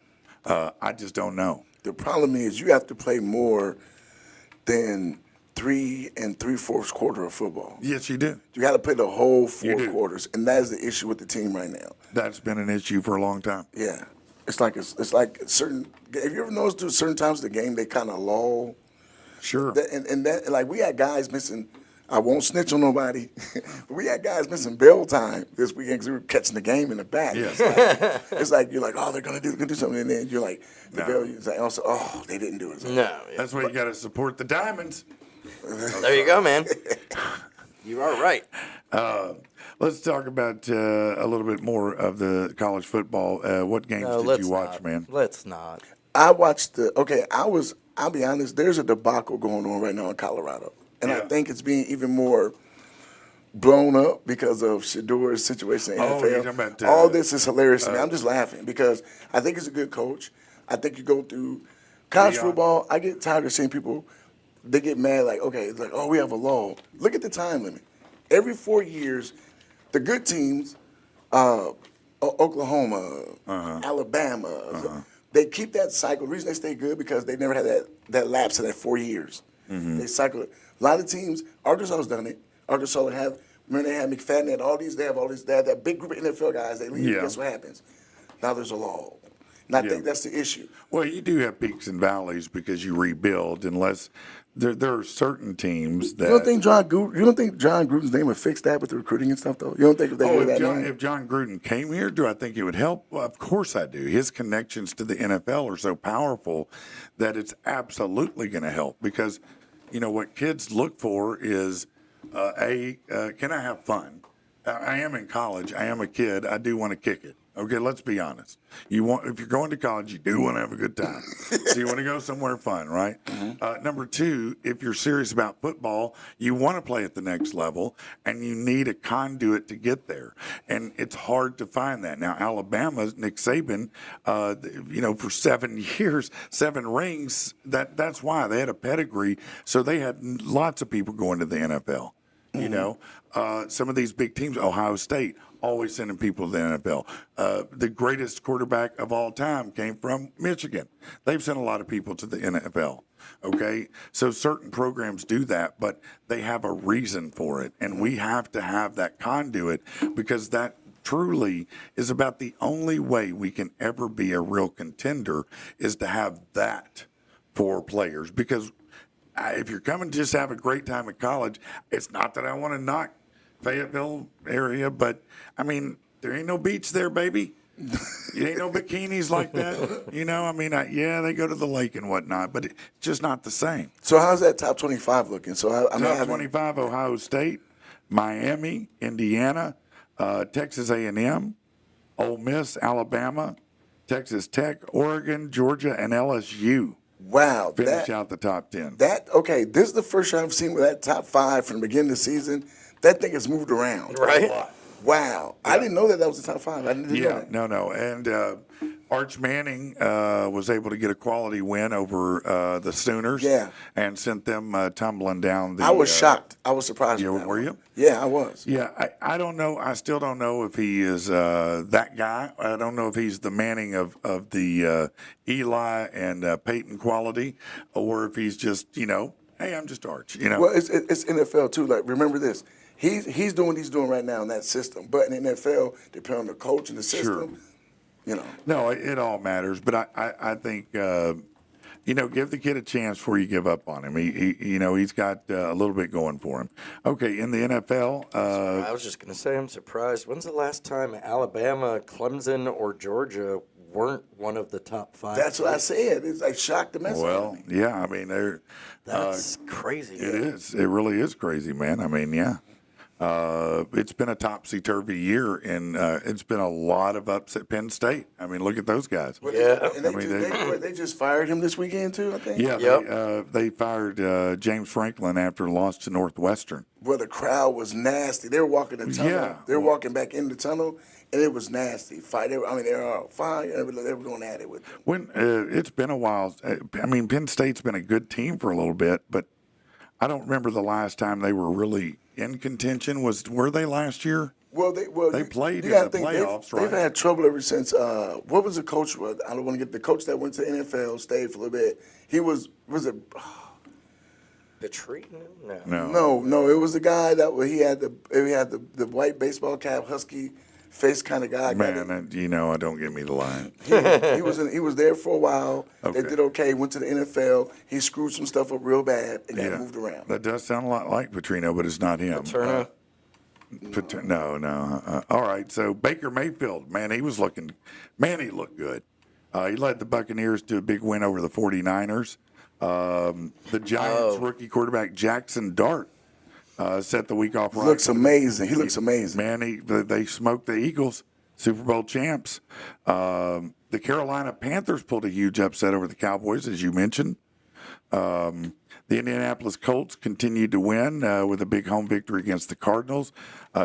I just don't know. The problem is you have to play more than 3 3/4 quarter of football. Yes, you do. You got to play the whole You four do. quarters, and that is the issue with the team right now. That's been an issue for a long time. Yeah, it's like certain. Have you ever noticed through certain times of the game they kind of lull? Sure. And that, like, we had guys missing. I won't snitch on nobody, but we had guys missing bell time this weekend because we were catching the game in the back. Yes. It's like you're like, oh, they're gonna do something, and then you're like, the No. bell. It's like, also, oh, they didn't do it. No. That's why you got to support the Diamonds. There you go, man. You are right. Let's talk about a little bit more of the college football. What games No, did let's you watch, not. man? Let's not. I watched I'll be honest, there's a debacle going on right now in Colorado. And I Yeah. think it's being even more blown up because of Shador's situation in the Oh, NFL. you're talking about, all this is hilarious to me. I'm just laughing because I think he's a good coach. I think you go through college Yeah. football. I get tired of seeing people, they get mad like, okay, it's like, oh, we have a law. Look at the time limit. Every 4 years, the good teams, Oklahoma, Alabama, they keep that cycle. The reason they stay good because they never had that lapse of that 4 years. They cycle it. A lot of teams, Arkansas has done it. Arkansas remember they had McFadden, they had that big group of NFL guys. They leave, Yeah. guess what happens? Now there's a lull. And I Yeah. think that's the issue. Well, you do have peaks and valleys because you rebuild, unless there are certain teams that. You don't think John Gruden's name would fix that with the recruiting and stuff, though? You don't think if they Oh, gave that name? if John Gruden came here, do I think it would help? Well, of course I do. His connections to the NFL are so powerful that it's absolutely going to help because, what kids look for is, can I have fun? I am in college. I am a kid. I do want to kick it. Okay, let's be honest. If you're going to college, you do want to have a good time. So you want to go somewhere fun, right? Number two, if you're serious about football, you want to play at the next level, and you need a conduit to get there. And it's hard to find that. Now, Alabama, Nick Saban, for 7 years, 7 rings, that's why. They had a pedigree, so they had lots of people going to the NFL. Some of these big teams, Ohio State, always sending people to the NFL. The greatest quarterback of all time came from Michigan. They've sent a lot of people to the NFL. Okay, so certain programs do that, but they have a reason for it, and we have to have that conduit because that truly is about the only way we can ever be a real contender is to have that for players. Because if you're coming to just have a great time at college, it's not that I want to knock Fayetteville area, but I mean, there ain't no beach there, baby. It ain't no bikinis like that. You know, I mean, yeah, they go to the lake and whatnot, but it's just not the same. So how's that top 25 looking? So I mean, Top 25: Ohio State, Miami, Indiana, Texas A&M, Ole Miss, Alabama, Texas Tech, Oregon, Georgia, and LSU Wow, finish out the top 10. Okay, this is the first time I've seen where that top 5 from the beginning of the season, that thing has moved around. Right? Wow. I didn't know that was the top 5. I didn't know that. No. And Arch Manning was able to get a quality win over the Sooners and sent them tumbling down the. I was shocked. I was surprised. Yeah, with that were one. you? Yeah, I was. Yeah, I don't know. I still don't know if he is that guy. I don't know if he's the Manning of the Eli and Peyton quality, or if he's just, hey, I'm just Arch. Well, it's NFL too. Like, remember this. He's doing what he's doing right now in that system. But in the NFL, depending on the coach and the system, No, it all matters. But I think, give the kid a chance before you give up on him. He's got a little bit going for him. Okay, in the NFL. I was just going to say, I'm surprised. When's the last time Alabama, Clemson, or Georgia weren't one of the top 5? That's what I said. It's like shocked the mess out of me. Yeah, I mean, That's crazy. It is. It really is crazy, man. I mean, yeah. It's been a topsy-turvy year, and it's been a lot of ups at Penn State. I mean, look at those guys. Yeah. And they just fired him this weekend, too, I think? Yeah, Yep. they fired James Franklin after a loss to Northwestern. Well, the crowd was nasty. They were walking the tunnel. Yeah. They were walking back in the tunnel, and it was nasty. They were all fine. They were going at it with them. When it's been a while. I mean, Penn State's been a good team for a little bit, but I don't remember the last time they were really in contention. Were they last year? Well, they played you in gotta the think playoffs, they've right? had trouble ever since. What was the coach? I don't want to get the coach that went to the NFL, stayed for a little bit. He was it? Petrie? No. It was the guy that he had the white baseball cap, husky face kind of guy. Man, don't give me the line. He was there for a while. Okay. They did okay. Went to the NFL. He screwed some stuff up real bad and got moved around. That does sound a lot like Petrino, but it's not him. Turner? No. All right, so Baker Mayfield, man, he looked good. He led the Buccaneers to a big win over the 49ers. The Giants rookie quarterback Jackson Dart set the week off right. He looks amazing. Man, they smoked the Eagles, Super Bowl champs. The Carolina Panthers pulled a huge upset over the Cowboys, as you mentioned. The Indianapolis Colts continued to win with a big home victory against the Cardinals.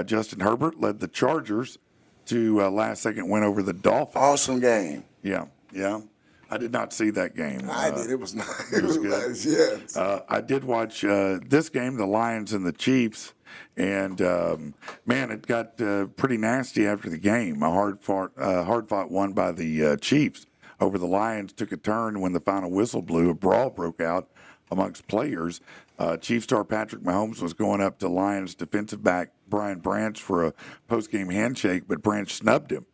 Justin Herbert led the Chargers to a last-second win over the Dolphins. Awesome game. Yeah. I did not see that game. I did. It was nice. It was good. Nice, yes. I did watch this game, the Lions and the Chiefs, and man, it got pretty nasty after the game. A hard-fought one by the Chiefs over the Lions took a turn when the final whistle blew. A brawl broke out amongst players. Chief star Patrick Mahomes was going up to Lions defensive back Brian Branch for a post-game handshake, but Branch snubbed him.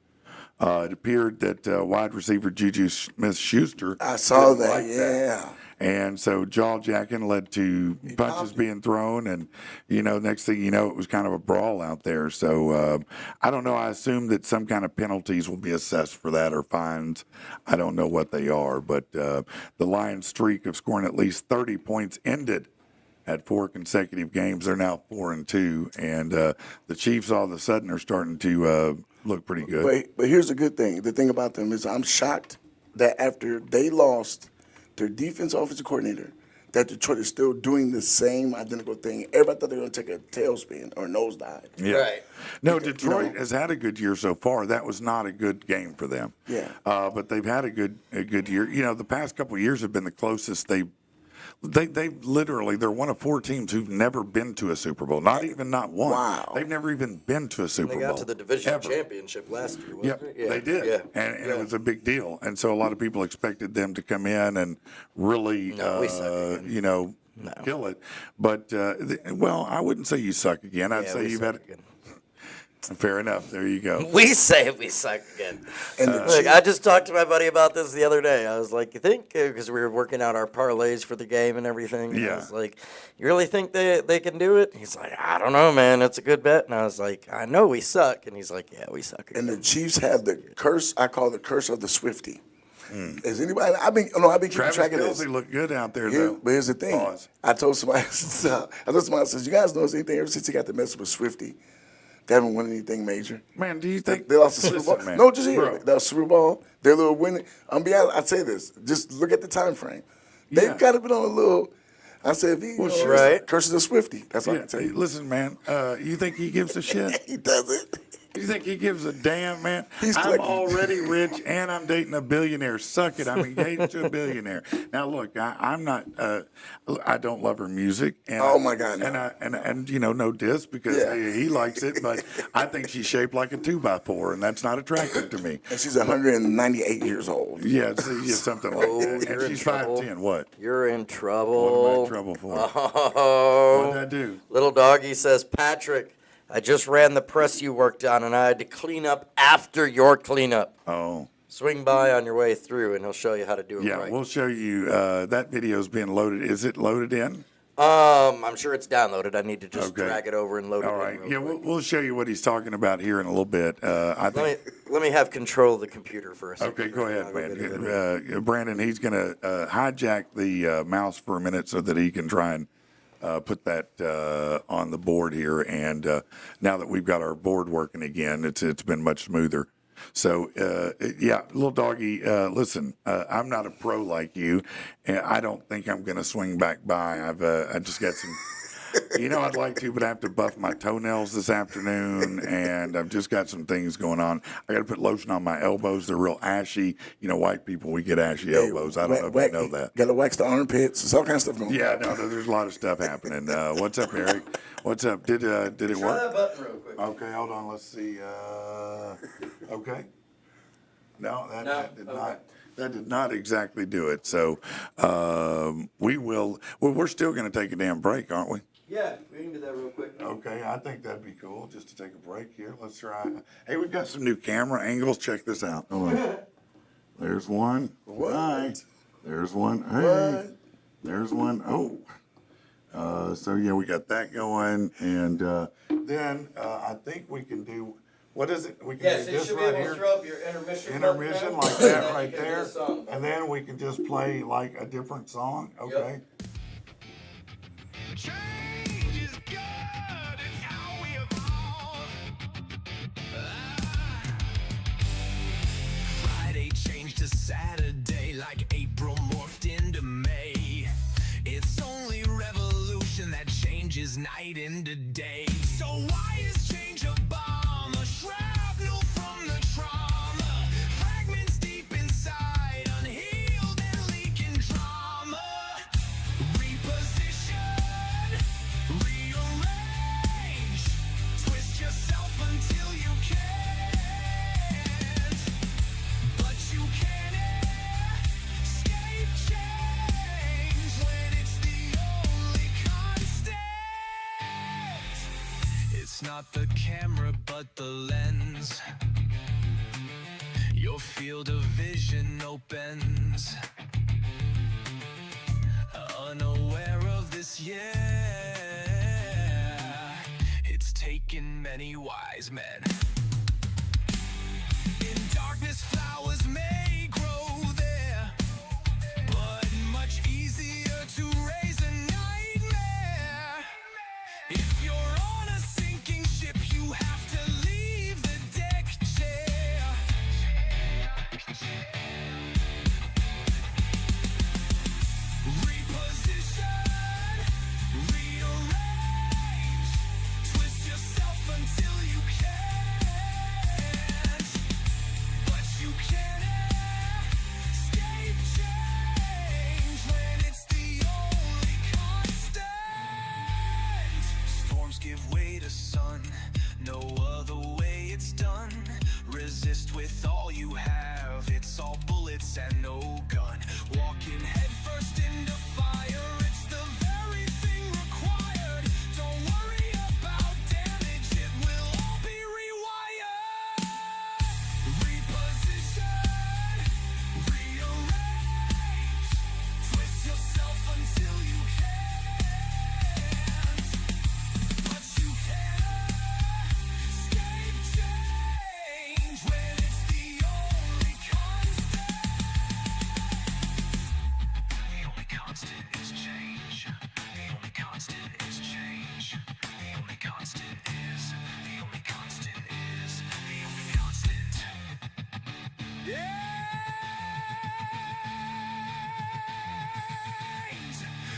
It appeared that wide receiver Juju Smith-Schuster. I saw that, like that. And so jaw-jacking led to punches being thrown, and, next thing you know, it was kind of a brawl out there. So I don't know. I assume that some kind of penalties will be assessed for that or fines. I don't know what they are, but the Lions' streak of scoring at least 30 points ended at 4 consecutive games. They're now 4-2, and the Chiefs all of a sudden are starting to look pretty good. But here's the good thing. The thing about them is I'm shocked that after they lost their defense offensive coordinator, that Detroit is still doing the same identical thing. Everybody thought they were going to take a tailspin or nosedive. Yeah. Right. No, Detroit has had a good year so far. That was not a good game for them. Yeah. But they've had a good year. The past couple of years have been the closest they've literally, they're one of 4 teams who've never been to a Super Bowl. Not one. Wow. They've never even been to a Super Bowl. They got to the division ever. championship last year, wasn't it? They did. Yeah. And it was a big deal. And so a lot of people expected them to come in and really, kill it. But, I wouldn't say you suck again. I'd say you've had Fair enough. There you go. We say we suck again. And the Look, Chiefs, I just talked to my buddy about this the other day. I was like, you think, because we were working out our parlays for the game and everything. And I Yeah. was like, you really think they can do it? He's like, I don't know, man. It's a good bet. And I was like, I know we suck. And he's like, yeah, we suck again. and the Chiefs have the curse. I call the curse of the Swiftie. Is anybody? I've been keeping Travis track of this. Kelce looked good out there, Here, though. but here's the thing. Pause. I told somebody, I says, you guys notice anything ever since he got the message with Swiftie? They haven't won anything major. Man, do you think They lost the Super Listen, Bowl. man. No, just here. Bro. The Super Bowl. Their little winning. I'm be honest. I'd say this. Just look at the time frame. They've Yeah. kind of been on a little. I said, if he sure. Right. curses of Swiftie. That's all I Yeah, can tell you. listen, man. You think he gives a shit? He doesn't. You think he gives a damn, man? He's I'm collecting. already rich and I'm dating a billionaire. Suck it. I'm engaged to a billionaire. Now, look, I'm not. I don't love her music. And Oh, my God, no. And no diss because Yeah. he likes it, but I think she's shaped like a 2x4, and that's not attractive to me. And she's 198 years old. Yeah, something like Oh, that. you're And in she's trouble. 5'10". What? You're in What trouble. am I in trouble for? Oh. What'd I do? Little doggy says, Patrick, I just ran the press you worked on, and I had to clean up after your cleanup. Oh. Swing by on your way through, and he'll show you how to do it Yeah, right. we'll show you. That video's being loaded. Is it loaded in? I'm sure it's downloaded. I need to just Okay. drag it over and load All it right. in real Yeah, quick. we'll show you what he's talking about here in a little bit. I think. Let me have control of the computer for a second. Okay, go ahead, I'll get it in. man. Brandon, he's going to hijack the mouse for a minute so that he can try and put that on the board here. And now that we've got our board working again, it's been much smoother. So, yeah, little doggy, listen, I'm not a pro like you, and I don't think I'm going to swing back by. I just got some, I'd like to, but I have to buff my toenails this afternoon, and I've just got some things going on. I got to put lotion on my elbows. They're real ashy. White people, we get ashy elbows. I don't know if you know that. Got to wax the armpits. There's all kinds of stuff going on. Yeah, no, there's a lot of stuff happening. What's up, Eric? What's up? Did it Try work? that button real quick. Okay, hold on. Let's see. Okay. No, that did okay. not. That did not exactly do it. So we will. Well, we're still going to take a damn break, aren't we? Yeah, we can do that real quick. Okay, I think that'd be cool just to take a break here. Let's try. Hey, we've got some new camera angles. Check this out. Hold on. There's one. What? Hi. There's one. Hey. What? There's one. Oh. So yeah, we got that going, and then I think we can do. What is it? We can Yeah, do so you this should be right able here. to throw up your intermission. Intermission button like now, that and right then you can do there, a song. and then we can just play like a different song. Okay. Change is good, it's how we evolve. Friday changed to Saturday, like April morphed into May. It's only revolution that changes night into day. So why is change a bomb? A shrapnel from the trauma. Fragments deep inside, unhealed and leaking trauma. Reposition, rearrange, twist yourself until you can't. But you can't escape change when it's the only constant. It's not the camera, but the lens. Your field of vision opens. Unaware of this, yeah. It's taken many wise men. In darkness, flowers may grow there, but much easier to raise a nightmare. If you're on a sinking ship, you have to leave the deck chair. Reposition, rearrange, twist yourself until you can't. But you can't escape change when it's the only constant. Storms give way to sun, no other way it's done. Resist with all you have, it's all bullets and no gun. Walking headfirst into fire, it's the very thing required. Don't worry about damage, it will all be rewired.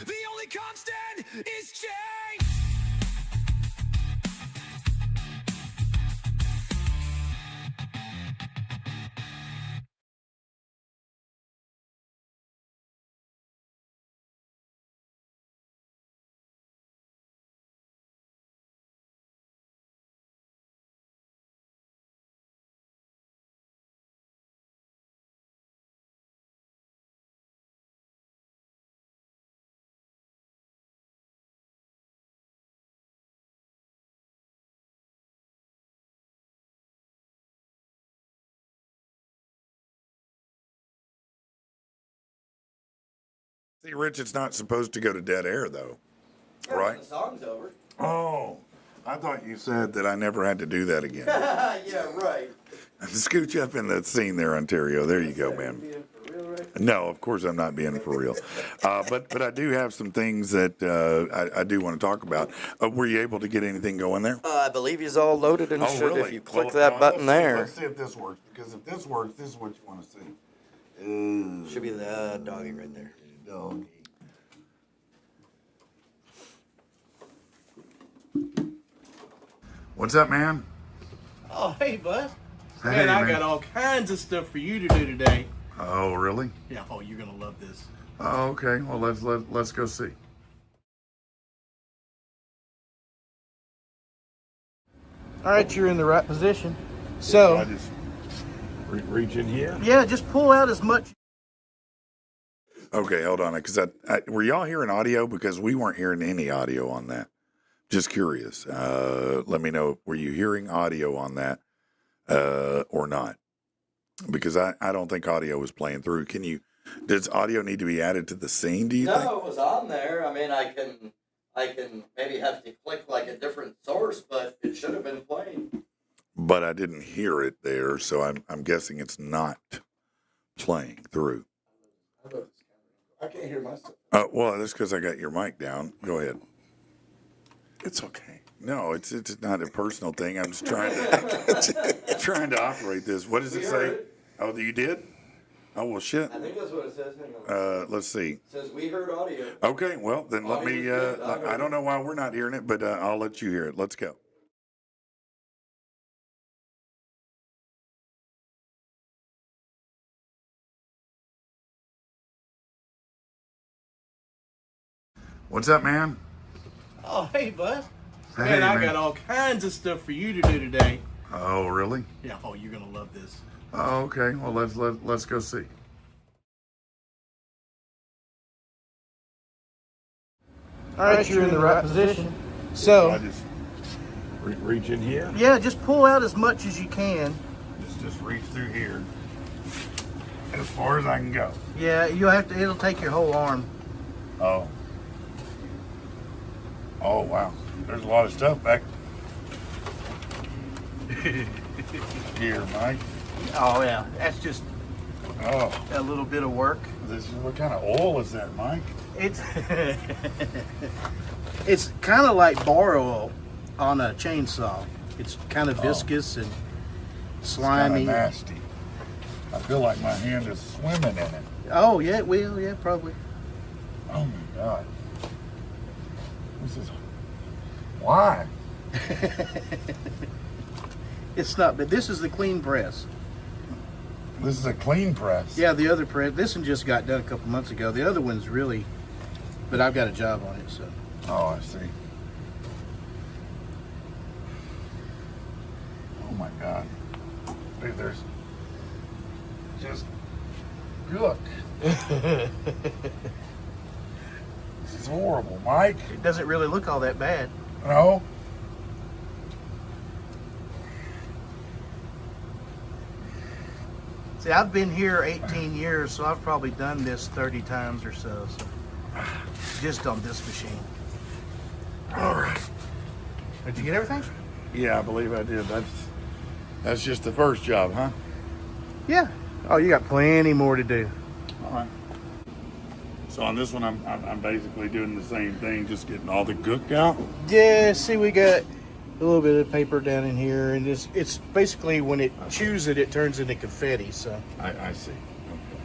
The only constant is change. See, Rich, it's not supposed to go to dead air, though, right? The song's over. Oh, I thought you said that I never had to do that again. Yeah, right. Scooch up in the scene there, Ontario. There you go, man. No, of course I'm not being for real. But I do have some things that I do want to talk about. Were you able to get anything going there? I believe he's all loaded and Oh, shit. really? If you click Well, that button there, Let's see if this works. Because if this works, this is what you want to see. should be the doggy right there. Doggy. What's up, man? Oh, hey, bud. Hey, Man, I man. got all kinds of stuff for you to do today. Oh, really? Yeah, oh, you're gonna love this. Oh, okay. Well, let's go see. All right, you're in the right position. So, just reach in here. yeah, just pull out as much. Okay, hold on, because were y'all hearing audio? Because we weren't hearing any audio on that. Just curious. Let me know. Were you hearing audio on that or not? Because I don't think audio was playing through. Does audio need to be added to the scene? Do you think? No, it was on there. I mean, I can maybe have to click like a different source, but it should have been playing. But I didn't hear it there, so I'm guessing it's not playing through. I can't hear myself. Well, that's because I got your mic down. Go ahead. It's okay. No, it's not a personal thing. I'm just trying to operate this. What does it say? Oh, you did? Oh, well, shit. I think that's what it says. Hang on. Let's see. It says we heard audio. Okay, well, then let me, Audio's good. I heard I don't know why we're not hearing it, but I'll let you hear it. Let's go. What's up, man? Oh, hey, bud. Hey, Man, I man. got all kinds of stuff for you to do today. Oh, really? Yeah, oh, you're gonna love this. Oh, okay. Well, let's go see. All right, you're in the right position. So, just reach in here. yeah, just pull out as much as you can. Just reach through here as far as I can go. Yeah, you'll have to. It'll take your whole arm. Oh. Oh, wow. There's a lot of stuff back here, Mike. Oh yeah, that's just Oh, a little bit of work. this is what kind of oil is that, Mike? It's it's kind of like bar oil on a chainsaw. It's kind of viscous and Kind slimy. of nasty. I feel like my hand is swimming in it. Oh yeah, it will. Yeah, probably. Oh my God. This is why? It's not, but this is the clean press. This is a clean press. Yeah, the other press. This one just got done a couple months ago. The other one's really, but I've got a job on it, so. Oh, I see. Oh my God. Dude, there's just look. This is horrible, Mike. It doesn't really look all that bad. No. See, I've been here 18 years, so I've probably done this 30 times or so. Just on this machine. All right. Did you get everything? Yeah, I believe I did. That's just the first job, huh? Yeah. Oh, you got plenty more to do. All right. So on this one, I'm basically doing the same thing, just getting all the gook out. Yeah, see, we got a little bit of paper down in here, and it's basically when it chews it, it turns into confetti. So I see. Okay.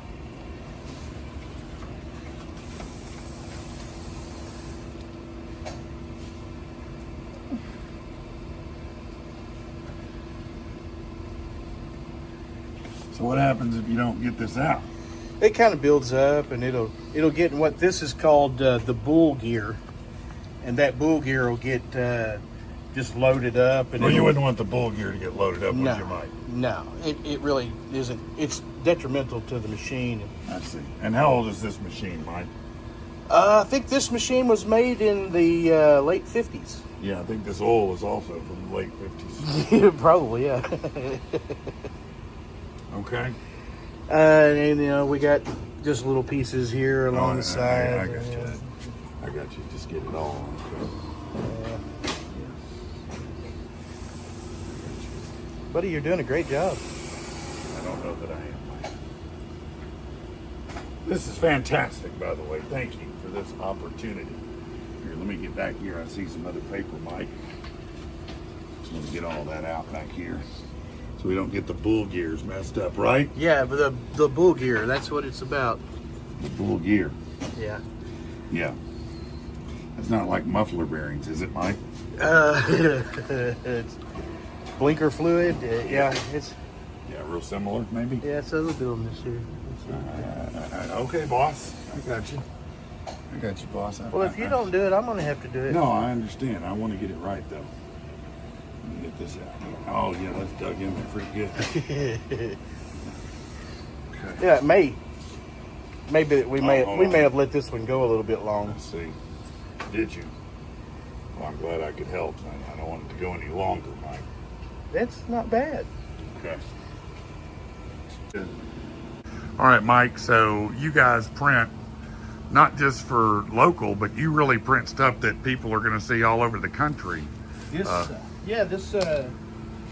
So what happens if you don't get this out? it kind of builds up, and it'll get in what this is called the bull gear, and that bull gear will get just loaded up. And Well, you wouldn't want the bull gear to get loaded up no, with your mic. no, it really isn't. It's detrimental to the machine. I see. And how old is this machine, Mike? I think this machine was made in the late 50s. Yeah, I think this oil is also from the late 50s. Probably, yeah. Okay. And you know, we got just little pieces here along the side. I got you. I got you. Just get it all. Buddy, you're doing a great job. I don't know that I am, Mike. This is fantastic, by the way. Thank you for this opportunity. Here, let me get back here. I see some other paper, Mike. Just want to get all that out back here so we don't get the bull gears messed up, right? Yeah, but the bull gear, that's what it's about. The bull gear. Yeah. Yeah. It's not like muffler bearings, is it, Mike? It's blinker fluid. Yeah, it's Yeah, real similar, maybe? it's a little bit on this here. Okay, boss. I got you. I got you, boss. Well, if you don't do it, I'm going to have to do it. No, I understand. I want to get it right, though. Let me get this out. Oh, yeah, that's dug in there pretty good. Okay. Yeah, it may. Maybe we may hold we on. may have let this one go a little bit long. Let's see. Did you? Well, I'm glad I could help. I don't want it to go any longer, Mike. That's not bad. Okay. All right, Mike. So you guys print not just for local, but you really print stuff that people are going to see all over the country. This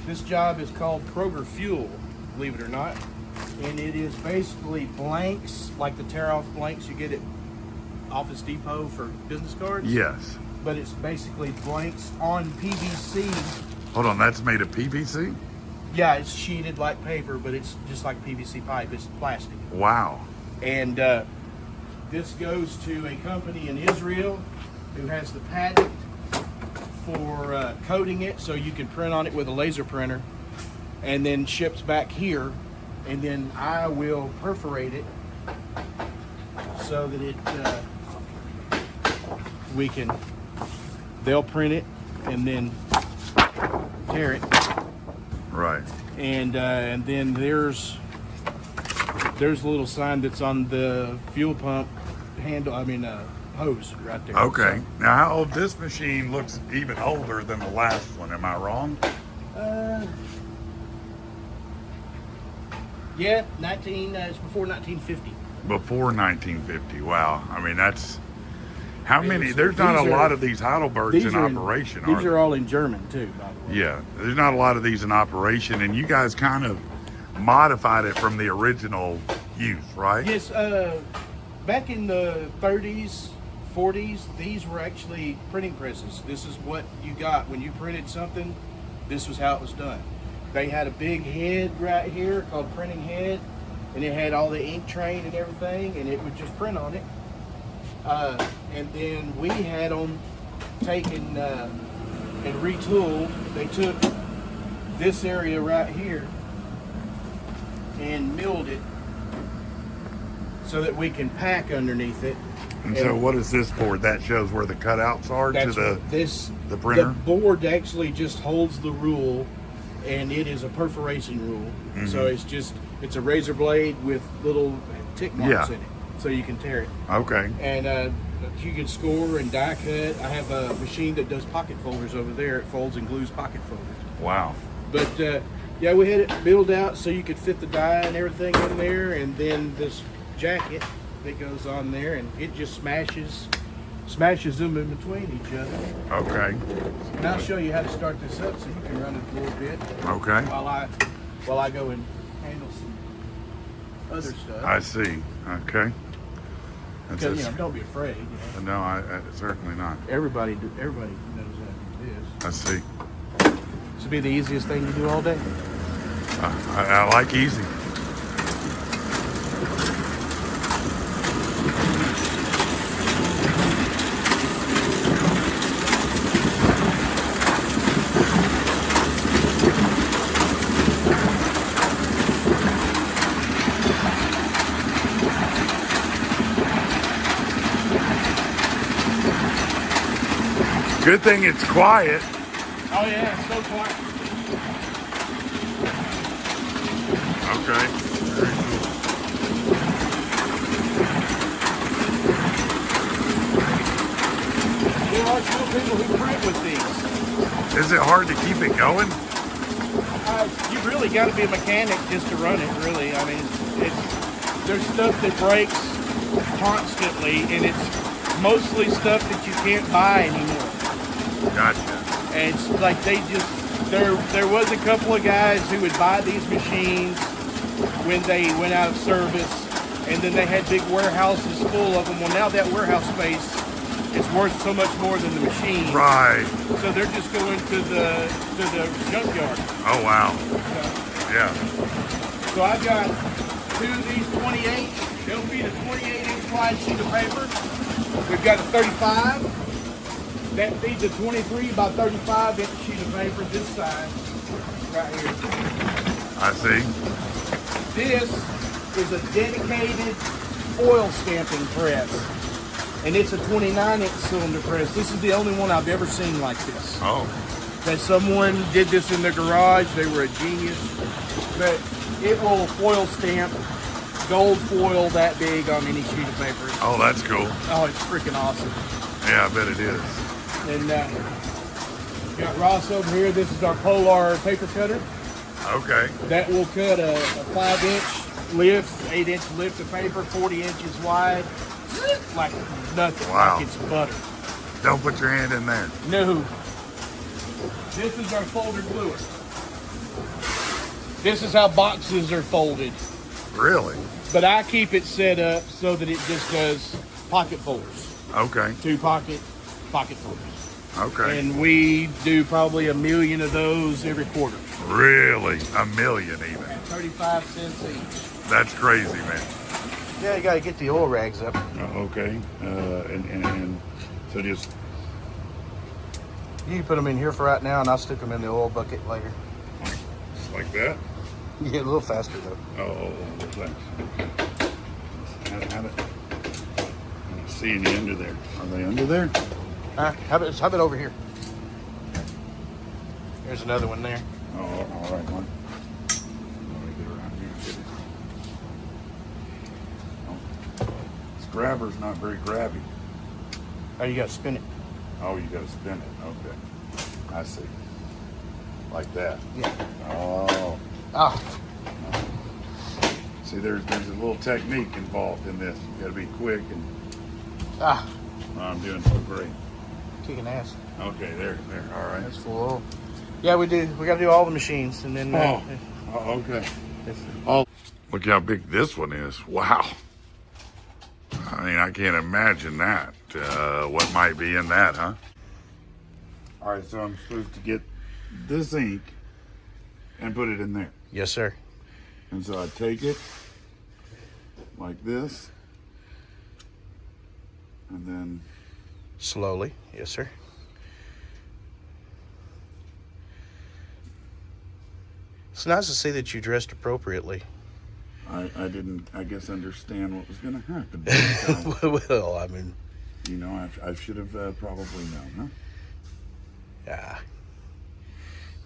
this job is called Kroger Fuel, believe it or not, and it is basically blanks like the tear-off blanks you get at Office Depot for business cards. Yes. But it's basically blanks on PVC. Hold on, that's made of PVC? Yeah, it's sheeted like paper, but it's just like PVC pipe. It's plastic. Wow. And this goes to a company in Israel who has the patent for coating it so you can print on it with a laser printer, and then ships back here, and then I will perforate it so that it they'll print it and then tear it. Right. And then there's a little sign that's on the fuel pump handle. Hose right there. Okay. Now, how old this machine looks even older than the last one? Am I wrong? Yeah, it's before 1950. Before 1950. Wow. I mean, that's how many? These There's not a are- lot of these Heidelbergs in operation. These there? are all in German too, by the way. Yeah, there's not a lot of these in operation, and you guys kind of modified it from the original use, right? Yes, back in the 30s, 40s, these were actually printing presses. This is what you got when you printed something. This was how it was done. They had a big head right here called printing head, and it had all the ink train and everything, and it would just print on it. And then we had them taken and retooled. They took this area right here and milled it so that we can pack underneath it. And so, what is this board? That shows where the cutouts are to That's the what this the printer? The board actually just holds the rule, and it is a perforation rule. Mm-hmm. So it's a razor blade with little tick marks Yeah. in it, so you can tear it. Okay. And you can score and die cut. I have a machine that does pocket folders over there. It folds and glues pocket folders. Wow. But yeah, we had it built out so you could fit the die and everything in there, and then this jacket that goes on there, and it just smashes them in between each other. Okay. And I'll show you how to start this up so you can run it a little bit Okay. while I go and handle some other stuff. I see. Okay. That's Because don't be afraid. no, I certainly not. Everybody knows how to do this. I see. to be the easiest thing you do all day. I like easy. Good thing it's quiet. Oh yeah, it's so quiet. Okay. Very cool. There are still people who print with these. Is it hard to keep it going? You really got to be a mechanic just to run it. Really, I mean, there's stuff that breaks constantly, and it's mostly stuff that you can't buy anymore. Gotcha. And it's like there was a couple of guys who would buy these machines when they went out of service, and then they had big warehouses full of them. Well, now that warehouse space is worth so much more than the machine. Right. So they're just going to the junkyard. Oh, wow. Yeah. So I've got two of these 28. They'll be the 28-inch wide sheet of paper. We've got a 35. That feeds a 23 by 35 inch sheet of paper this size, right here. I see. This is a dedicated foil stamping press, and it's a 29-inch cylinder press. This is the only one I've ever seen like this. Oh, That someone did this in their garage. They were a genius, but it will foil stamp gold foil that big on any sheet of paper. oh, that's cool. Oh, it's freaking awesome. Yeah, I bet it is. And got Ross over here. This is our Polar paper cutter. Okay. That will cut a 5-inch lift, 8-inch lift of paper, 40 inches wide, like nothing. Wow. Like it's butter. Don't put your hand in there. No. This is our folder gluer. This is how boxes are folded. Really? But I keep it set up so that it just does pocket folders. Okay. 2 pocket folders. Okay. And we do probably 1 million of those every quarter. Really? 1 million even. 35 cents each. That's crazy, man. Yeah, you gotta get the oil rags up. Okay. And so just, You can put them in here for right now, and I'll stick them in the oil bucket later. just like that? You get a little faster though. Oh, thanks. I don't see any under there. Are they under there? How about over here? There's another one there. Oh, all right, one. Let me get around here and get it. Oh. This grabber's not very grabby. Oh, you gotta spin it. Oh, you gotta spin it. Okay. I see. Like that. Yeah. Oh. Ah. See, there's a little technique involved in this. You gotta be quick and Ah. I'm doing so great. Kicking ass. Okay, there. All right. That's full oil. Yeah, we do. We gotta do all the machines, and then. Okay. Oh, look how big this one is. Wow. I mean, I can't imagine that. What might be in that, huh? All right, so I'm supposed to get this ink and put it in there. Yes, sir. And so I take it like this, and then Slowly. Yes, sir. It's nice to see that you dressed appropriately. I didn't, I guess, understand what was going to happen. Well, I mean, You know, I should have probably known, huh? yeah.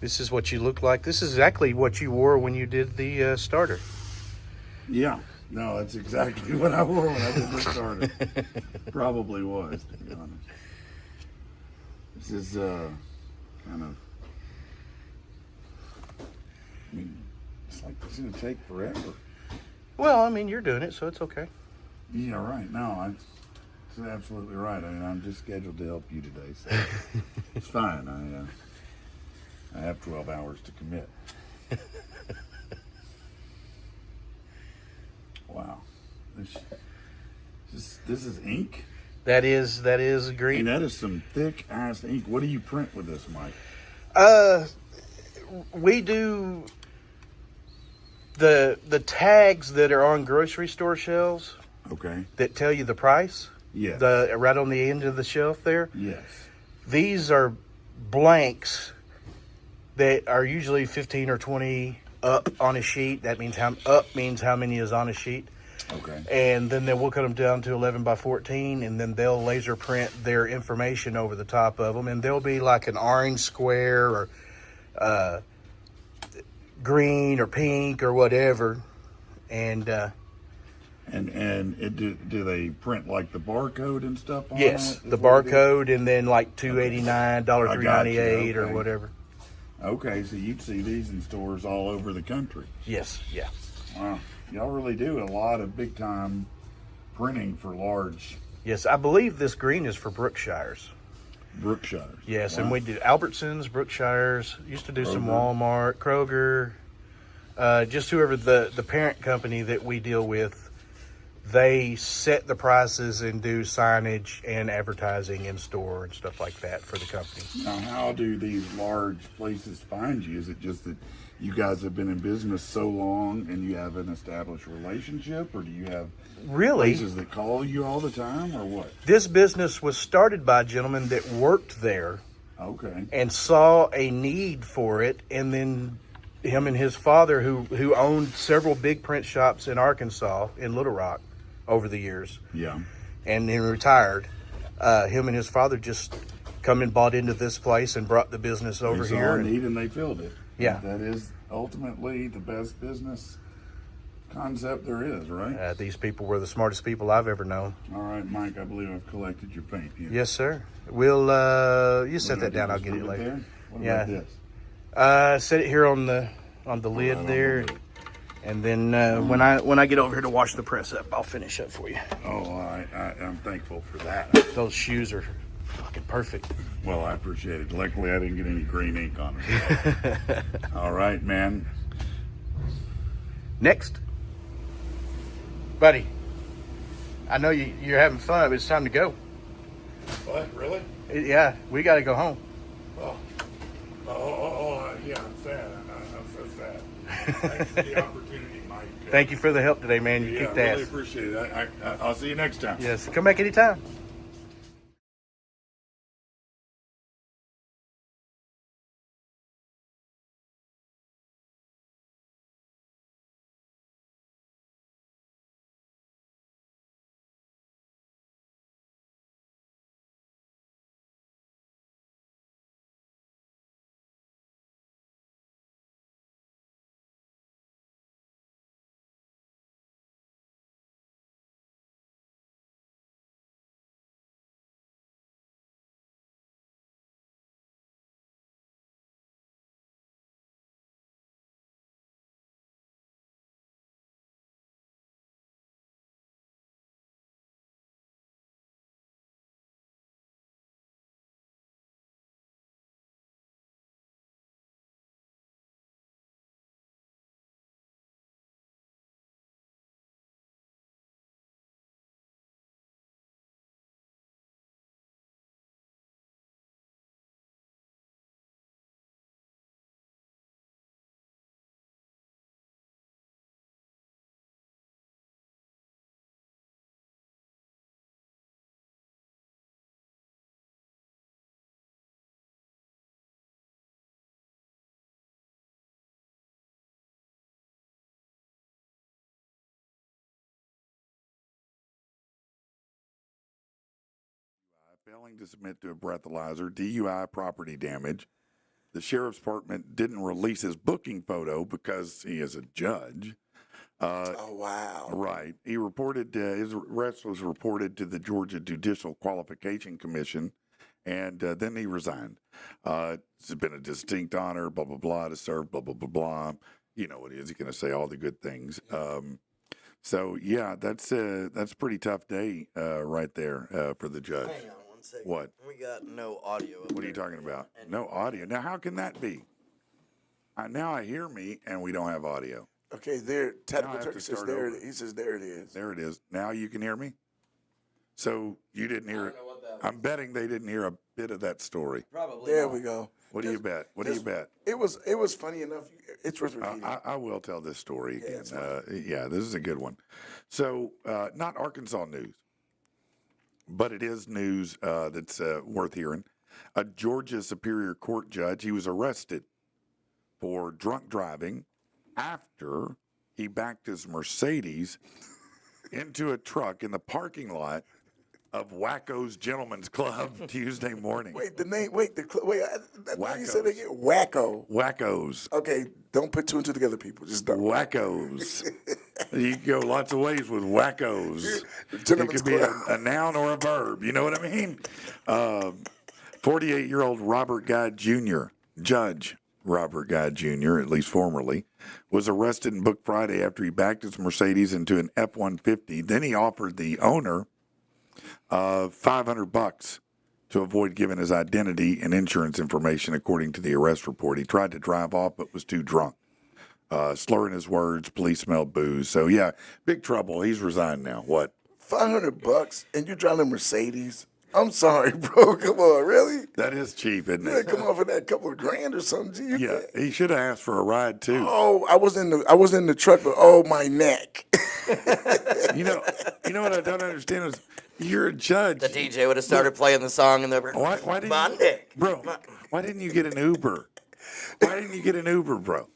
This is what you look like. This is exactly what you wore when you did the starter. Yeah. No, that's exactly what I wore when I did the starter. Probably was, to be honest. This is kind of, I mean, it's like it's going to take forever. Well, I mean, you're doing it, so it's okay. Yeah, right. No, that's absolutely right. I mean, I'm just scheduled to help you today, so it's fine. I have 12 hours to commit. Wow. This is ink? That is I mean, green. that is some thick ass ink. What do you print with this, Mike? we do the tags that are on grocery store shelves Okay. that tell you the price. Yes. The right on the end of the shelf there. Yes. These are blanks that are usually 15 or 20 up on a sheet. That means how many is on a sheet. Okay. And then we'll cut them down to 11 by 14, and then they'll laser print their information over the top of them, and they'll be like an orange square or green or pink or whatever. And do they print like the barcode and stuff on yes, it? the barcode, and then like $2.89, $3.98 or okay. whatever. Okay, so you'd see these in stores all over the country. Yes, yeah. Wow. Y'all really do a lot of big time printing for large Yes, I believe this green is for Brookshires. Brookshires. Yes, Wow. and we did Albertsons, Brookshires, used to do some Kroger. Walmart, Kroger, just whoever the parent company that we deal with, they set the prices and do signage and advertising in store and stuff like that for the company. Now, how do these large places find you? Is it just that you guys have been in business so long and you have an established relationship, or do you have Really, places that call you all the time, or what? this business was started by a gentleman that worked there Okay. and saw a need for it, and then him and his father, who owned several big print shops in Arkansas, in Little Rock, over the years, Yeah. and then retired. Him and his father just come and bought into this place and brought the business over They saw here. a and- need and they filled it. Yeah. That is ultimately the best business concept there is, right? These people were the smartest people I've ever known. All right, Mike, I believe I've collected your paint here. Yes, sir. We'll you What set do I that down. do, I'll just get it leave later. there? What Yeah. about this? Set it here on the lid on there, the lid. and then when I get over here to wash the press up, I'll finish up for you. Oh, I'm thankful for that. Those shoes are fucking perfect. Well, I appreciate it. Luckily, I didn't get any green ink on it. All right, man. Next, buddy. I know you're having fun, but it's time to go. What? Really? Yeah, we got to go home. Yeah, I'm sad. I'm so sad. Thanks for the opportunity, Mike. Thaned you for the help today, man. You Yeah, kicked really ass. appreciate it. I'll see you next time. Yes, come back anytime. Failing to submit to a breathalyzer, DUI, property damage. The sheriff's department didn't release his booking photo because he is a judge. Oh, wow. Right. He reported, his arrest was reported to the Georgia Judicial Qualification Commission, and then he resigned. It's been a distinct honor, blah, blah, blah, to serve, blah, blah, blah, blah. You know what he is. He's going to say all the good things. So, yeah, that's a pretty tough day right there for the judge. Hang on one second. What? We got no audio. up What are you there. talking about? No audio. Now, how can that be? Now I hear me, and we don't have audio. Okay, there. Tactical Now I have to Turkey says start there. over. He says there it is. There it is. Now you can hear me? So you didn't hear it. I'm betting they didn't hear a bit of that story. Probably. There not. we go. What do you bet? What do you bet? It was funny enough. It's worth repeating. I will tell this story again. it's fine. Yeah, this is a good one. So, not Arkansas news, but it is news that's worth hearing. A Georgia Superior Court judge, he was arrested for drunk driving after he backed his Mercedes into a truck in the parking lot of Wacko's Gentlemen's Club Tuesday morning. Wait, the name. Wait, wait. You said Wackos. it again. Wacko. Wacko's. Okay, don't put two and two together, people. Just don't. Wackos. You can go lots of ways with wackos. It Gentlemen's could be Club. a noun or a verb. You know what I mean? 48-year-old Robert Guy Jr., Judge Robert Guy Jr., at least formerly, was arrested and booked Friday after he backed his Mercedes into an F-150. Then he offered the owner $500 to avoid giving his identity and insurance information, according to the arrest report. He tried to drive off but was too drunk. Slurring his words, police smelled booze. So, yeah, big trouble. He's resigned now. What? $500 and you driving a Mercedes? I'm sorry, bro. Come on, really? That is cheap, isn't You gotta it? come off of that couple of grand or something. Gee, Yeah, he should have asked for a ride, too. Oh, I was in the truck, but oh my neck. You know what I don't understand is you're a judge. The DJ would have started playing the song and the Why didn't Monday. bro? Why didn't you get an Uber? Why didn't you get an Uber, bro?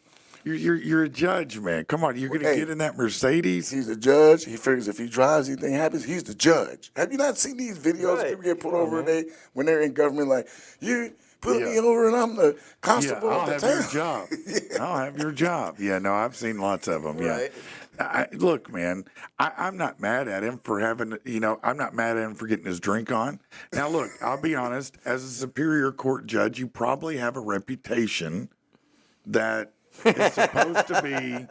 You're a judge, man. Come on, you're gonna Hey. get in that Mercedes. He's the judge. He figures if he drives, anything happens, he's the judge. Have you not seen these videos? Right. People get pulled over when they're in government, like, you put me over and I'm the Yeah, constable I'll of the have town. your job. I'll have your job. Yeah, no, I've seen lots of them. Yeah. Right. Look, man, I'm not mad at him for having, I'm not mad at him for getting his drink on. Now, look, I'll be honest, as a Superior Court judge, you probably have a reputation that is supposed to be,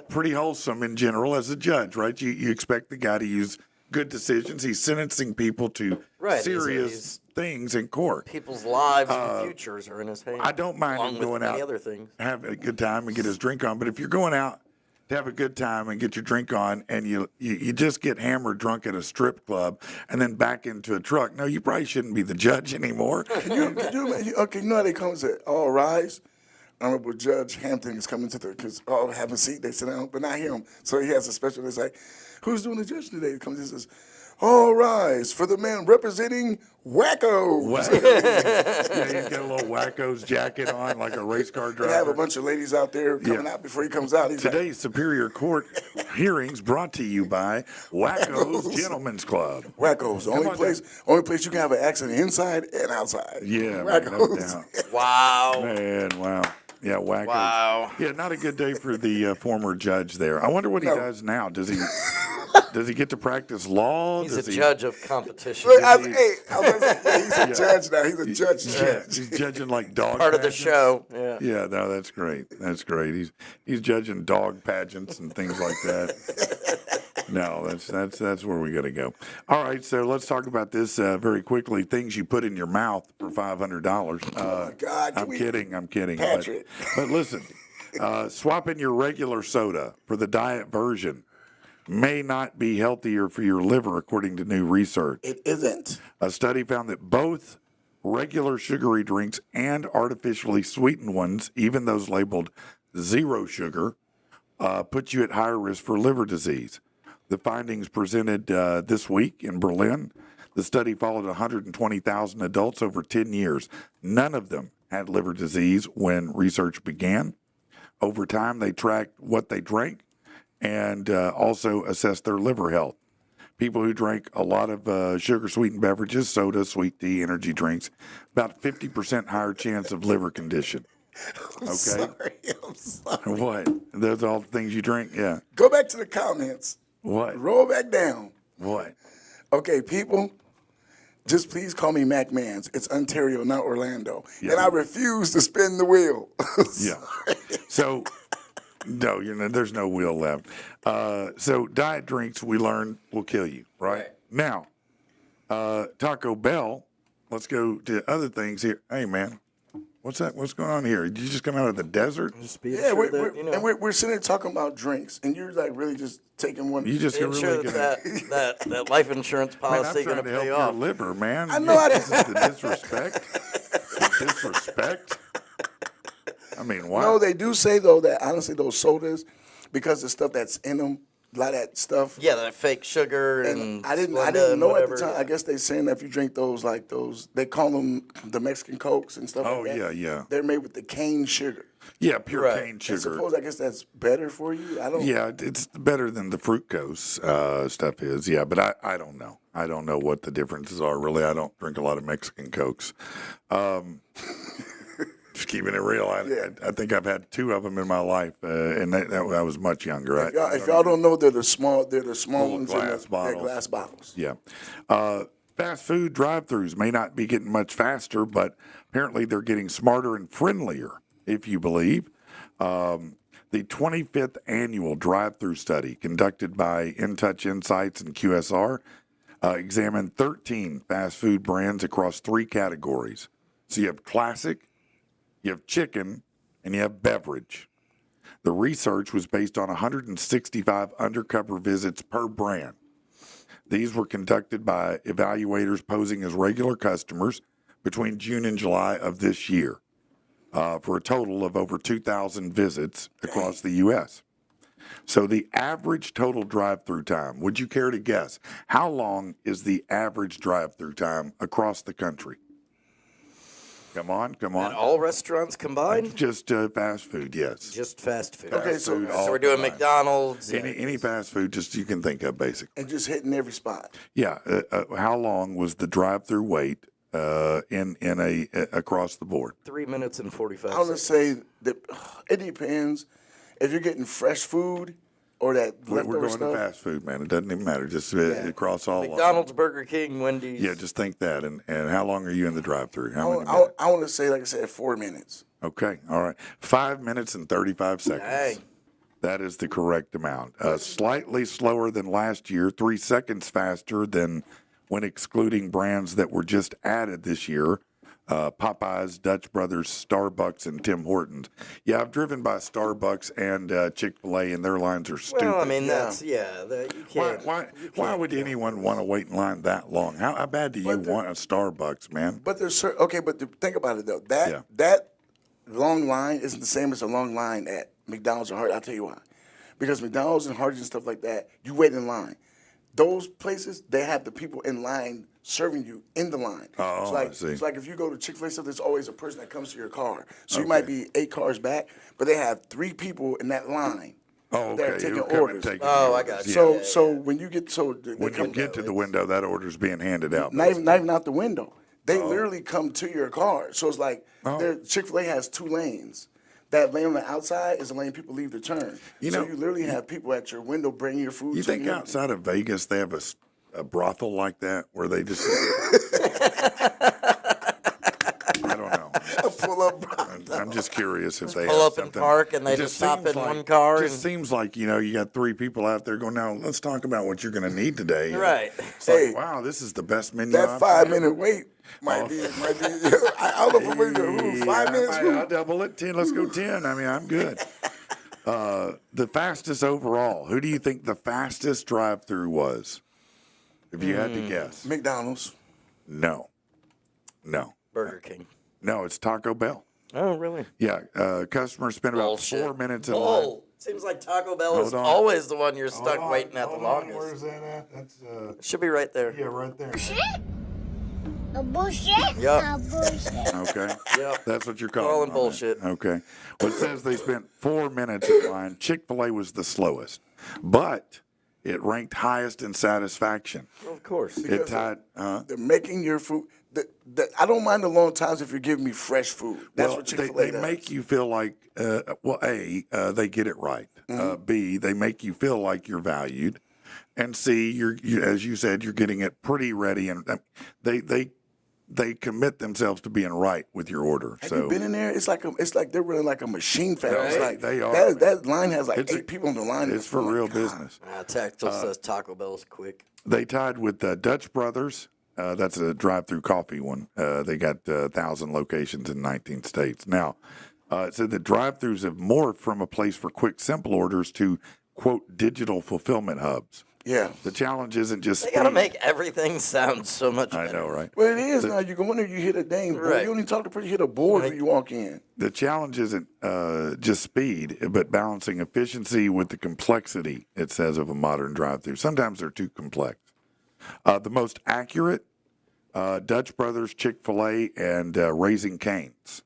pretty wholesome in general as a judge, right? You expect the guy to use good decisions. He's sentencing people to Right, serious he's- things in court. People's lives and futures are in his hands. I don't mind along him with going many out, other things. having a good time and get his drink on. But if you're going out to have a good time and get your drink on and you just get hammered drunk at a strip club and then back into a truck, no, you probably shouldn't be the judge anymore. Can you imagine? Okay, you know how they come and say, all rise? Honorable Judge Hampton is coming to because all have a seat, they sit down, but not him. So he has a special, they say, who's doing the judge today? He comes and says, all rise for the man representing Wackos. Yeah, he's got a little Wacko's jacket on like a race car They have a driver. bunch of ladies out there coming out before he comes out. He's like, Today's Superior Court hearings brought to you by Wacko's Gentlemen's Club. Wackos, the only place you can have an accident inside and outside. Yeah, man, no Wackos. doubt. Wow. Man, wow. Yeah, Wacko's. Wow. Yeah, not a good day for the former judge there. I wonder what he does now. Does he get to practice law? He's Does a he, judge of competition. Look, I was gonna say, he's a judge now. He's a judge. Yeah, he's judging like dog Part of the pageants. show. Yeah. Yeah, no, that's great. That's great. He's judging dog pageants and things like that. No, that's where we got to go. All right, so let's talk about this very quickly. Things you put in your mouth for $500. Oh, my God. I'm kidding. Patrick. But listen, swapping your regular soda for the diet version may not be healthier for your liver, according to new research. It isn't. A study found that both regular sugary drinks and artificially sweetened ones, even those labeled zero sugar, put you at higher risk for liver disease. The findings presented this week in Berlin. The study followed 120,000 adults over 10 years. None of them had liver disease when research began. Over time, they tracked what they drank and also assessed their liver health. People who drank a lot of sugar-sweetened beverages, soda, sweet tea, energy drinks, about 50% higher chance of liver condition. Okay. I'm sorry. What? Those are all the things you drink? Yeah. Go back to the comments. What? Roll back down. What? Okay, people, just please call me Mac Mans. It's Ontario, not Orlando. Yeah. And I refuse to spin the wheel. Yeah. So, no, there's no wheel left. So, diet drinks, we learned, will kill you, right? Now, Taco Bell, let's go to other things here. Hey, man, what's that? What's going on here? Did you just come out of the desert? Just be Yeah, sure that, and we're sitting here talking about drinks, and you're like really just taking one. You just ensure really that life insurance Man, I'm policy trying going to to help pay your off. liver, man. I know I This is the disrespect. Disrespect? I mean, why? No, they do say though that honestly those sodas, because the stuff that's in them, a lot of that stuff. Yeah, that fake sugar and And I didn't Splenda and know whatever. at the time. I guess they saying that if you drink those, like those, they call them the Mexican Cokes and stuff Oh, like that. yeah. They're made with the cane sugar. Yeah, pure Right. cane I sugar. suppose I guess that's better for you. I don't. Yeah, it's better than the fructose stuff is. Yeah, but I don't know. I don't know what the differences are, really. I don't drink a lot of Mexican Cokes. Just keeping it real, I think I've had 2 of them in my life, and I was much younger. If y'all don't know, they're the small ones in glass they're bottles. glass bottles. Yeah. Fast food drive-thrus may not be getting much faster, but apparently they're getting smarter and friendlier, if you believe. The 25th annual drive-thru study conducted by InTouch Insights and QSR examined 13 fast food brands across 3 categories. So you have classic, you have chicken, and you have beverage. The research was based on 165 undercover visits per brand. These were conducted by evaluators posing as regular customers between June and July of this year for a total of over 2,000 visits across the U.S. So the average total drive-through time, would you care to guess? How long is the average drive-through time across the country? Come on. And all restaurants combined? Just fast food, yes. Just fast food. Okay, so So we're doing McDonald's. Any fast food just you can think of, basically. and just hitting every spot. Yeah. How long was the drive-through wait across the board? 3 minutes and 45 I want to seconds. say that it depends if you're getting fresh food or that We're leftover going stuff. to fast food, man. It doesn't even matter. Just across all. McDonald's, Burger King, Wendy's. Yeah, just think that. And how long are you in the drive-through? How many I minutes? want to say, like I said, 4 minutes. Okay, all right. 5 minutes and 35 seconds. Hey. That is the correct amount. Slightly slower than last year, 3 seconds faster than when excluding brands that were just added this year. Popeyes, Dutch Brothers, Starbucks, and Tim Hortons. Yeah, I've driven by Starbucks and Chick-fil-A, and their lines are stupid. Well, I mean, that's, you can't. Why would anyone want to wait in line that long? How bad do you want a Starbucks, man? But there's okay, but think about it though. That long line isn't the same as a long line at McDonald's or Hardee's. I'll tell you why. Because McDonald's and Hardee's and stuff like that, you wait in line. Those places, they have the people in line serving you in the line. Oh, I see. It's like if you go to Chick-fil-A stuff, there's always a person that comes to your car. So you might be 8 cars back, but they have 3 people in that line. Oh, that are okay. taking You're coming orders. taking Oh, I orders. got Yeah. you. So when you get When you get to the window, that order's being handed out. not even out the window. They literally come to your car. So it's like Chick-fil-A has 2 lanes. That lane on the outside is the lane people leave to turn. So you literally have people at your window bringing your food. You to think you. outside of Vegas they have a brothel like that where they just I don't know. Pull up. I'm just curious if they pull have up and something. park and they It just hop seems in one car Just and- seems like you got 3 people out there going, now let's talk about what you're going to need today. Right. It's like, Hey, wow, this is the best menu. That I've 5-minute wait might be. I don't know if I'm ready to 5 minutes. I'll double it. 10. Let's go 10. I mean, I'm good. The fastest overall. Who do you think the fastest drive-through was? If you had to guess. McDonald's. No. Burger King. No, it's Taco Bell. Oh, really? Yeah, customers spend about Bullshit. 4 minutes in line. Oh, seems like Taco Bell is Hold on. always the one you're stuck waiting at the longest. Where's that at? That's It should be right there. yeah, right there. A bullshit? Yep. A bullshit. Okay. Yep. That's what you're calling Calling on bullshit. that. Okay. Well, it says they spent 4 minutes in line. Chick-fil-A was the slowest, but it ranked highest in satisfaction. Of course. It tied. They're making your food. I don't mind the long times if you're giving me fresh food. That's Well, what Chick-fil-A they does. make you feel like, they get it right. B, they make you feel like you're valued. And C, you as you said, you're getting it pretty ready. And they commit themselves to being right with your order. Have So you been in there? It's like they're running like a machine factory. It's like They are. That line has like It's 8 people on the line. it's for real business. Tactile says Taco Bell's quick. They tied with Dutch Brothers. That's a drive-through coffee one. They got 1,000 locations in 19 states. Now, it said that drive-throughs have morphed from a place for quick, simple orders to, quote, digital fulfillment hubs. Yeah. The challenge isn't just They gotta speed. make everything sound so much I better. know, right? Well, it is now. You go in there, you hit a dang board. Right. You don't even talk to person. You hit a board when you walk in. The challenge isn't just speed, but balancing efficiency with the complexity, it says, of a modern drive-through. Sometimes they're too complex. The most accurate, Dutch Brothers, Chick-fil-A, and Raising Cane's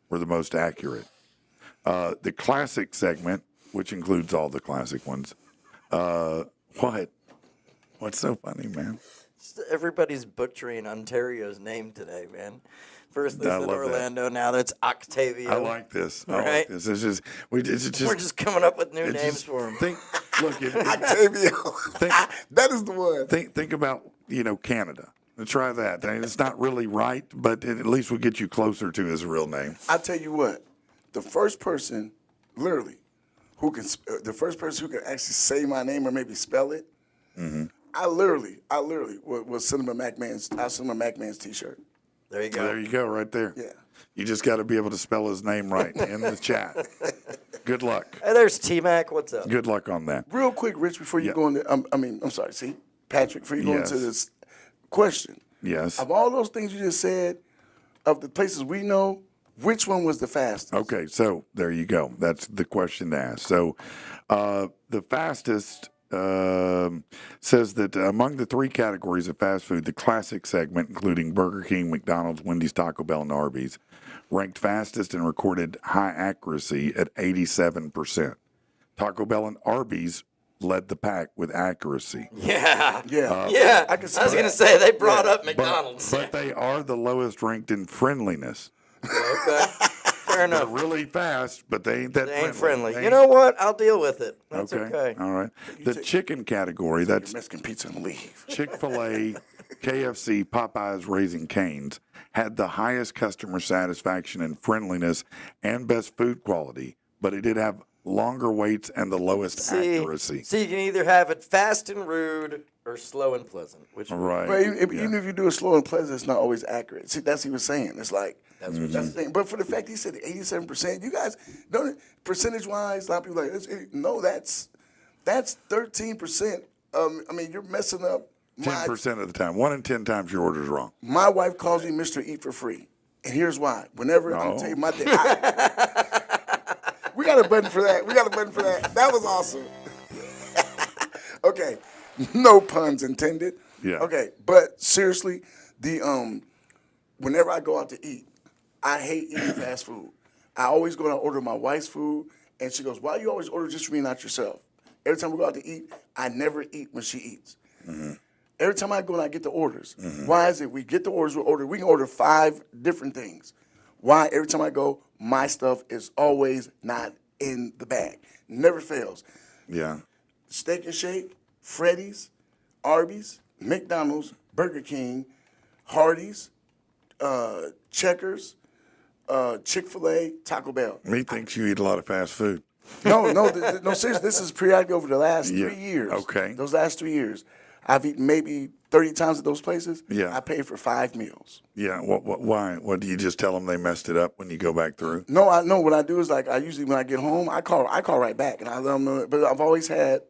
were the most accurate. The classic segment, which includes all the classic ones. What? What's so funny, man? Everybody's butchering Ontario's name today, man. First they I said love that. Orlando, now that's Octavio. I like this. I like Right. this. It's just, We're just coming up with new it's names just- for them. Look, Octavio. That is the one. think about Canada. Try that. I mean, it's not really right, but it at least will get you closer to his real name. I tell you what, the first person, literally, who can actually say my name or maybe spell it, I literally will send him a Mac Man's. I'll send him a Mac Man's T-shirt. There you go. There you go, right there. Yeah. You just got to be able to spell his name right in the chat. Good luck. Hey, there's T-Mac. What's up? Good luck on that. Real quick, Rich, before you Yeah. go into, I'm sorry, see, Patrick, before you go Yes. into this question, Yes. of all those things you just said, of the places we know, which one was the fastest? Okay, so there you go. That's the question to ask. So the fastest says that among the three categories of fast food, the classic segment, including Burger King, McDonald's, Wendy's, Taco Bell, and Arby's, ranked fastest and recorded high accuracy at 87%. Taco Bell and Arby's led the pack with accuracy. Yeah. Yeah. Yeah. I I can was see going to that. say, they brought up But, McDonald's. but they are the lowest ranked in friendliness. Okay. Fair They're enough. really fast, but they ain't that They ain't friendly. They You ain't- know what? I'll deal with it. That's okay. All right. The chicken category, that's Mexican pizza and leave. Chick-fil-A, KFC, Popeyes, Raising Cane's, had the highest customer satisfaction and friendliness and best food quality, but it did have longer waits and the lowest accuracy. See, you can either have it fast and rude or slow and pleasant. Which Right. But even if you do it slow and pleasant, it's not always accurate. See, that's what he was saying. It's like That's what that's the thing. But for the fact he said 87%, you guys don't percentage wise. A lot of people are like no, that's 13%. I mean, you're messing up. 10% of the time. 1 in 10 times your order's wrong. My wife calls me Mr. Eat for Free, and here's why. Whenever I'm Oh. telling you my day, we got a button for that. That was awesome. Okay, no puns intended. Yeah. Okay, but seriously, the whenever I go out to eat, I hate eating fast food. I always go and order my wife's food, and she goes, "Why you always order just for me, not yourself?" Every time we go out to eat, I never eat when she eats. Every time I go and I get the orders. Why is it we get the orders, we can order 5 different things. Why every time I go, my stuff is always not in the bag. Never fails. Yeah. Steak and Shake, Freddy's, Arby's, McDonald's, Burger King, Hardee's, Checkers, Chick-fil-A, Taco Bell. Me thinks you eat a lot of fast food. No, seriously, this is periodic over the last Yeah, 3 years. okay. Those last 3 years. I've eaten maybe 30 times at those places. Yeah. I paid for 5 meals. Yeah. Why? What do you just tell them they messed it up when you go back through? No, I know what I do is like I usually when I get home, I call right back and I let them know. But I've always had,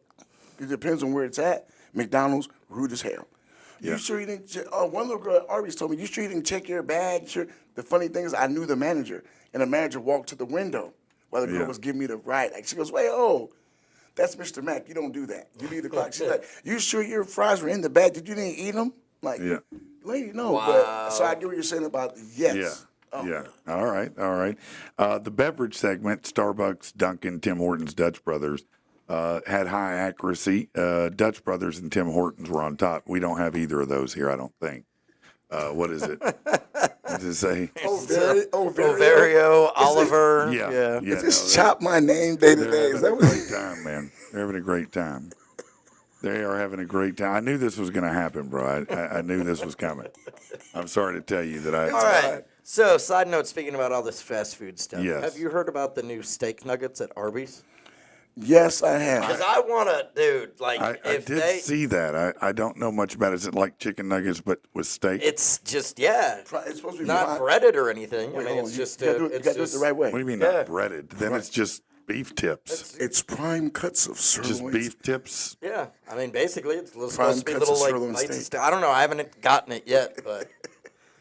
it depends on where it's at, McDonald's, rude as hell. Yeah. You sure you didn't, one little girl at Arby's told me, you sure you didn't check your bag? Sure. The funny thing is I knew the manager and the manager walked to the window while the girl Yeah. was giving me the ride. Like she goes, wait, that's Mr. Mack. You don't do that. You leave the clock. She's like, you sure your fries were in the bag? Did you didn't eat them? Like, Yeah. lady, no. Wow. But, so I get what you're saying about yes. Yeah. Oh. Yeah. All right. All right. The beverage segment, Starbucks, Dunkin', Tim Hortons, Dutch Brothers, had high accuracy. Dutch Brothers and Tim Hortons were on top. We don't have either of those here, I don't think. What is it? What does it say? Ovario, Oliver. Yeah. Just chop my name day to day. They're Is having that a what great time, man. They're having a great time. They are having a great time. I knew this was going to happen, bro. I knew this was coming. I'm sorry to tell you that I. All right. So, side note, speaking about all this fast food stuff, Yes. have you heard about the new steak nuggets at Arby's? Yes, I have. Because I want to, dude, like, I if did they, see that. I don't know much about it. Is it like chicken nuggets but with steak? it's just, yeah, It's supposed to be not fried. breaded or anything. I Wait, mean, hold it's on. just, you gotta do it, it's you gotta do it just, the right way. What do you mean Yeah. not breaded? Then it's just beef tips. It's prime cuts of sirloin. Just beef tips. Yeah, I mean, basically, it's Prime supposed to be cuts of little like sirloin bites of steak. steak. I don't know. I haven't gotten it yet, but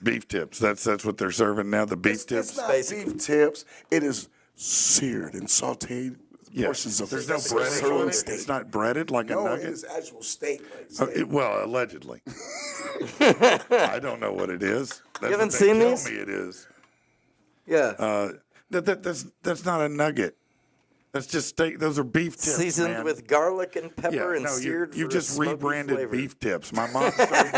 Beef tips. That's what they're serving now. The beef tips. It's not Basically. beef tips. It is seared and sauteed portions of There's no sirloin breading on it. steak. It's not breaded like No, a it nugget. is actual steak. Like steak. Well, allegedly. I don't know what it is. That's haven't what seen they these? tell me it is. yeah, That's not a nugget. That's just steak. Those are beef tips, seasoned man. with garlic and pepper and no, seared. you for a just smoky rebranded flavor. beef tips. My mom started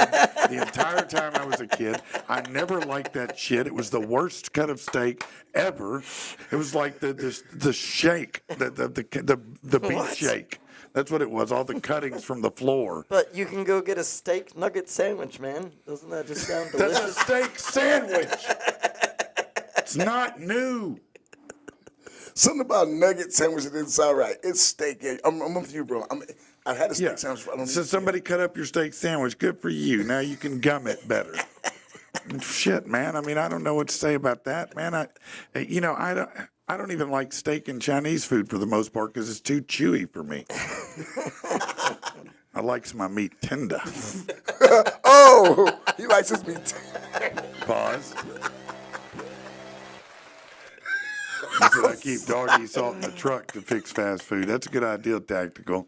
the entire time I was a kid. I never liked that shit. It was the worst cut of steak ever. It was like the shake, the beef What? shake. That's what it was. All the cuttings from the floor. But you can go get a steak nugget sandwich, man. Doesn't that just sound That's delicious? a steak sandwich. It's not new. Something about nugget sandwich that didn't sound right. It's steak. Yeah, I'm with you, bro. I've had a steak sandwich. I don't So need- somebody cut up your steak sandwich. Good for you. Now you can gum it better. Shit, man. I mean, I don't know what to say about that, man. I don't even like steak and Chinese food for the most part because it's too chewy for me. I likes my meat tender. Oh, he likes his meat. Pause. He said, I keep doggy salt in the truck to fix fast food. That's a good idea, Tactical.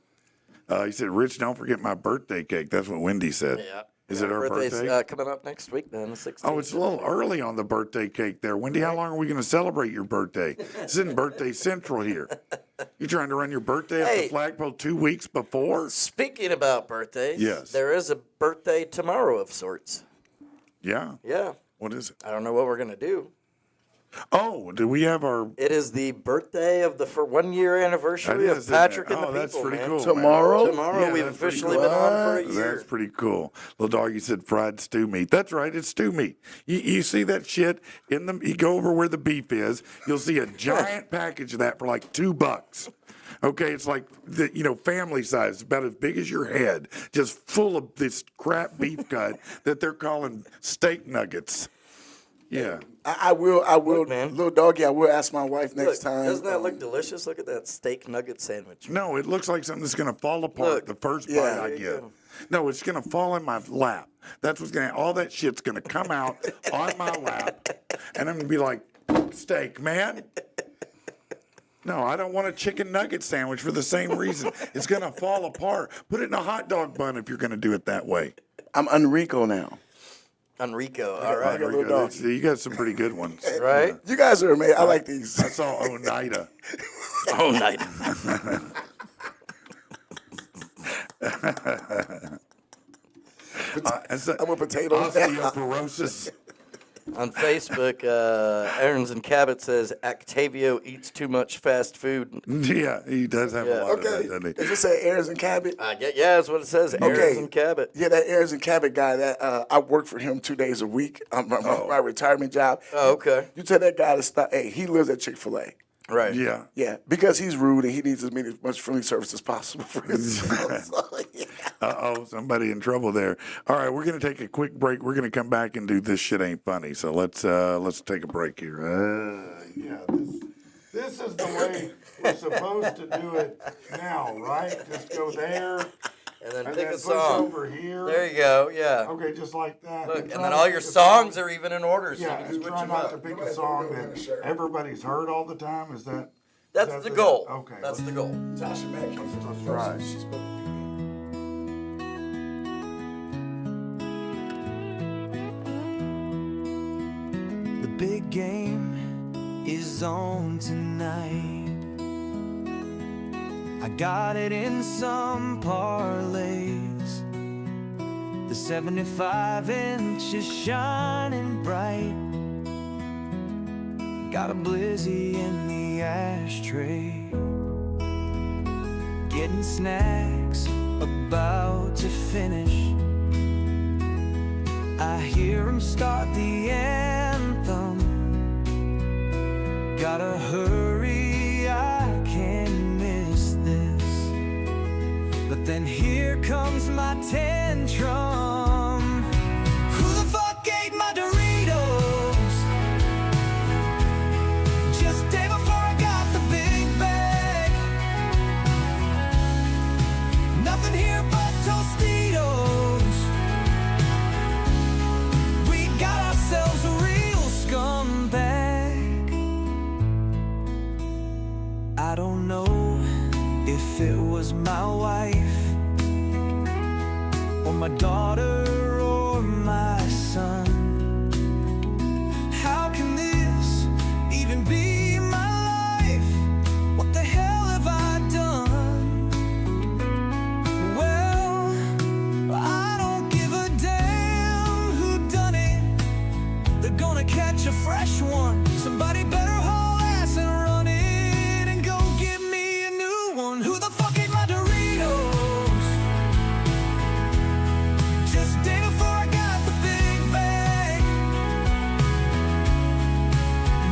He said, Rich, don't forget my birthday cake. That's what Wendy said. Yeah. Is it her Birthday's birthday? coming up next week, then, the 16th. Oh, it's a little early on the birthday cake there. Wendy, how long are we going to celebrate your birthday? It's in Birthday Central here. You trying to run your birthday up Hey. the flagpole 2 weeks before? Speaking about birthdays, Yes. there is a birthday tomorrow of sorts. Yeah. Yeah. What is it? I don't know what we're going to do. Oh, do we have our... It is the birthday of the 1 year anniversary That of is, isn't it? Patrick and the Oh, People. that's pretty man. cool. Tomorrow? Tomorrow, Yeah, we've that's pretty officially cool. been on for a year. That's pretty cool. Little doggy said fried stew meat. That's right, it's stew meat. You see that shit in the? You go over where the beef is. You'll see a giant package of that for like $2. Okay, it's like family size, about as big as your head, just full of this crap beef cut that they're calling steak nuggets. Yeah. I will, Look, man. little doggy. I will ask my wife next Look, time. doesn't that look delicious? Look at that steak nugget sandwich. No, it looks like something that's going to fall apart Look. the first bite Yeah. I There you get. go. No, it's going to fall in my lap. That's what's going to, all that shit's going to come out on my lap, and I'm going to be like, steak, man. No, I don't want a chicken nugget sandwich for the same reason. It's going to fall apart. Put it in a hot dog bun if you're going to do it that way. I'm Enrico now. Enrico, all right. got a little dog. You got some pretty good ones. Right? You guys are amazing. I like these. I saw Oneida. Oh, night. I'm a potato. Osteoporosis. On Facebook, Aaron's and Cabot says Octavio eats too much fast food. Yeah, he does have a lot of Okay. that, doesn't he? Does it say Ayers and Cabot? Yeah, that's what it says. Aaron's and Cabot. Yeah, that Ayers and Cabot guy. That I work for him 2 days a week on my retirement job. Oh, okay. You tell that guy to stop. Hey, he lives at Chick-fil-A. Right. Yeah. Yeah, because he's rude and he needs as much friendly service as possible for himself. So, yeah. Uh-oh, somebody in trouble there. All right, we're going to take a quick break. We're going to come back and do This Shit Ain't Funny. So let's take a break here. This is the way we're supposed to do it now, right? Just go there And then and pick then a push song. over here. There you go. Yeah. Okay, just like that. Look, and try then to all pick your a songs song. are even in order, so Yeah, you can and switch try them not up. to pick a song that everybody's heard all the time. Is that? That's is the that goal. Okay. That's the goal. Tasha Mack comes to That's right. She's supposed to The big game is on tonight. I got it in some parlays. The 75-inch is shining bright. Got a blizzy in the ashtray. Getting snacks, about to finish. I hear him start the anthem. Gotta hurry, I can't miss this. But then here comes my tantrum. Who the fuck ate my Doritos? Just day before I got the big bag. Nothing here but Tostitos. We got ourselves a real scumbag. I don't know if it was my wife or my daughter or my son. How can this even be my life? What the hell have I done? Well, I don't give a damn who done it. They're gonna catch a fresh one. Somebody better haul ass and run it and go get me a new one. Who the fuck ate my Doritos? Just day before I got the big bag.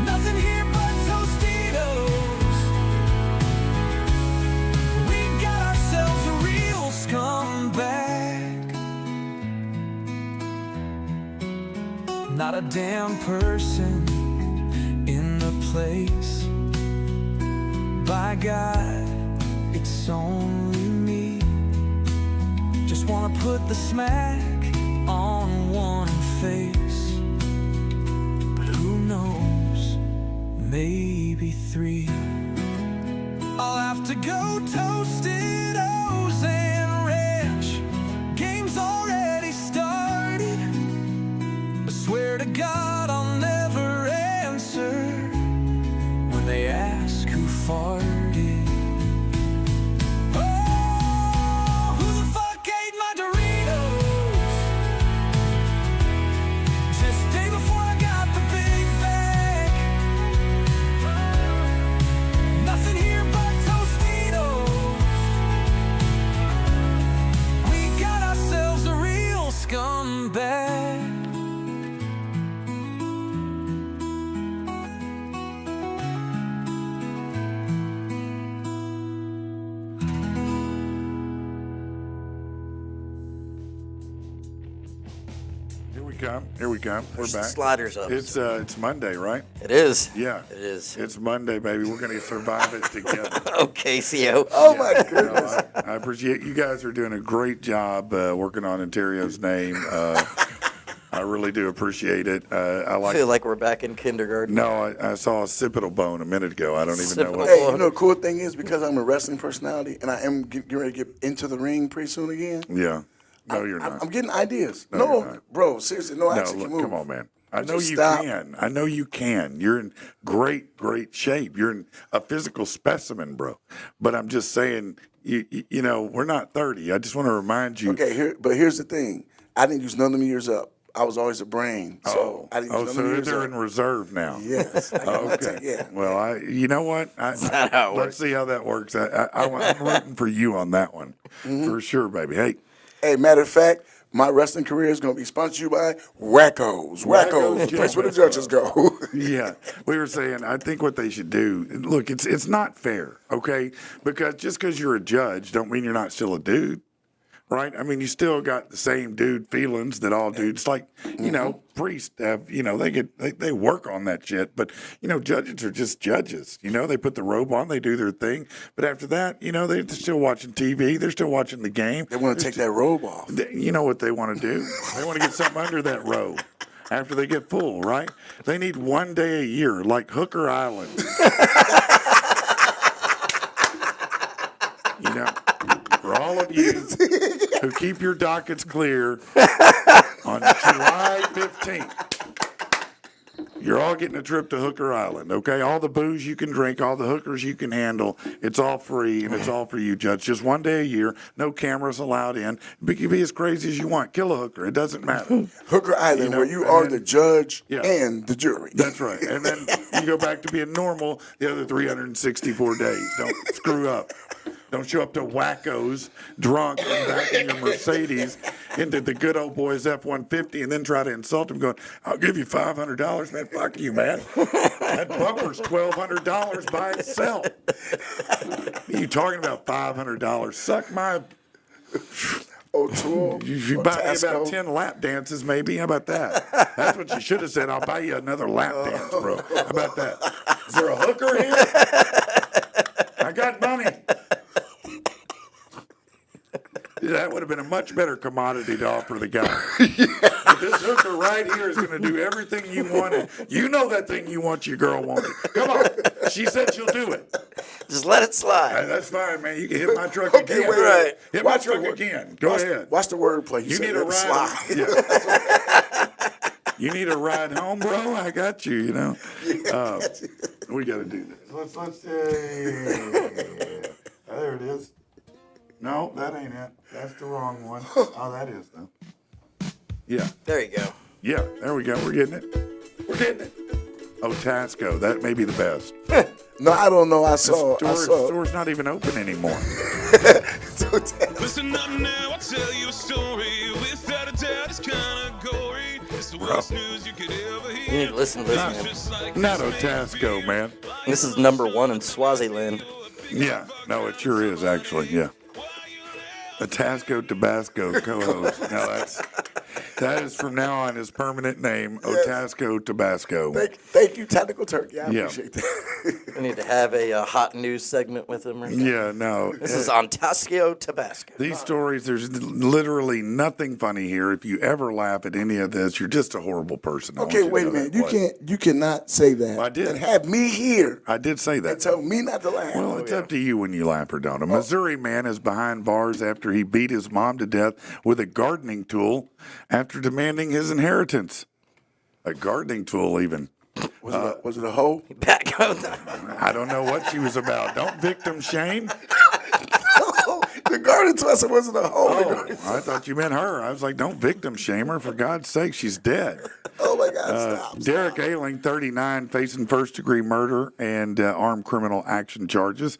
Nothing here but Tostitos. We got ourselves a real scumbag. Not a damn person in the place. By God, it's only me. Just wanna put the smack on one face. But who knows, maybe three. I'll have to go toasted O's and ranch. Game's already started. I swear to God I'll never answer when they ask who farted. Oh, who the fuck ate my Doritos? Just day before I got the big bag. Nothing here but Tostitos. We got ourselves a real scumbag. Here we come. We're back. Sliders up. It's Monday, right? It is. Yeah. It is. It's Monday, baby. We're going to survive it together. Okay, Theo. Oh my goodness. I appreciate you guys are doing a great job working on Enterryo's name. I really do appreciate it. I I feel like we're back in kindergarten. No, I saw a occipital bone a minute ago. I don't even know what. Hey, you know the cool thing is because I'm a wrestling personality and I am getting ready to get into the ring pretty soon again. Yeah. No, you're not. I'm getting ideas. No, No, you're not. bro, seriously, no, I No, actually look, can move. come on, man. I know Just you stop. can. I know you can. You're in great shape. You're in a physical specimen, bro. But I'm just saying, you know, we're not 30. I just want to remind you. Okay, but here's the thing. I didn't use none of them years up. I was always a brain, so I didn't use none of them so years they're up. in reserve now. Yes. I got my Okay. yeah. Well, you know what? that how it let's works? see how that works. I'm rooting for you on that one, for sure, baby. Hey, matter of fact, my wrestling career is going to be sponsored by Wackos. Wackos, the place where the judges go. Yeah, we were saying. I think what they should do. Look, it's not fair, okay? Because just because you're a judge, don't mean you're not still a dude. Right? I mean, you still got the same dude feelings that all dudes, like, you know, priests have, you know, they work on that shit. But, you know, judges are just judges. You know, they put the robe on, they do their thing. But after that, you know, they're still watching TV. They're still watching the game. They want to take that robe off. You know what they want to do? They want to get something under that robe after they get full, right? They need one day a year, like Hooker Island. You know, for all of you who keep your dockets clear on July 15th, you're all getting a trip to Hooker Island, okay? All the booze you can drink, all the hookers you can handle, it's all free, and it's all for you, Judge. Just one day a year, no cameras allowed in. You can be as crazy as you want. Kill a hooker. It doesn't matter. Hooker Island, You know, where you and are then- the judge Yeah. and the jury. That's right. And then you go back to being normal the other 364 days. Don't screw up. Don't show up to Wackos drunk and back in your Mercedes into the good old boys F-150 and then try to insult them going, I'll give you $500. Man, fuck you, man. That bumper's $1,200 by itself. You talking about $500? Suck my... O'Toole, You or buy me Tasco. about 10 lap dances, maybe. How about that? That's what you should have said. I'll buy you another lap dance, bro. How about that? Is there a hooker here? I got money. That would have been a much better commodity to offer the guy. But this hooker right here is going to do everything you wanted. You know that thing you want your girl wanted. Come on. She said she'll do it. Just let it slide. That's fine, man. You can hit my truck Okay, again. wait, right. Hit my Watch the truck word. again. Go ahead. Watch the wordplay. You said need a let it slide. ride. Yeah. You need a ride home, bro? I got you, you know. We got to do this. Let's there it is. No, that ain't it. That's the wrong one. Oh, that is, though. Yeah. There you go. Yeah, there we go. We're getting it. We're getting it. Oh, Tasco. That may be the best. No, I don't know. I saw. Store's not even open anymore. Listen up now, I'll tell you a story. Without a doubt, it's kind of gory. It's the worst news you could ever hear. You need to listen to this, man. Just like Not Otasco, man. This is #1 in Swaziland. Yeah, no, it sure is, actually, yeah. Otasco Tabasco co-host. No, that is from now on his permanent name, Otasco Tabasco. Thank you, Tactical Turkey. I Yeah. appreciate that. We need to have a hot news segment with him. Right now. Yeah, no. This is on Tasco Tabasco. These stories, there's literally nothing funny here. If you ever laugh at any of this, you're just a horrible person. I want Okay, you to wait a know minute. that. You cannot say that. I did. And have me here I did say and that. tell me not to laugh. Well, it's up to you when you laugh or don't. A Missouri man is behind bars after he beat his mom to death with a gardening tool after demanding his inheritance. A gardening tool, even. Was it a hoe? Back out. I don't know what she was about. Don't victim shame. The garden tool. I said, was it a hoe? Oh, I thought you meant her. I was like, don't victim shame her. For God's sake, she's dead. Oh my God! Stop. Derek Ailing, 39, facing first-degree murder and armed criminal action charges.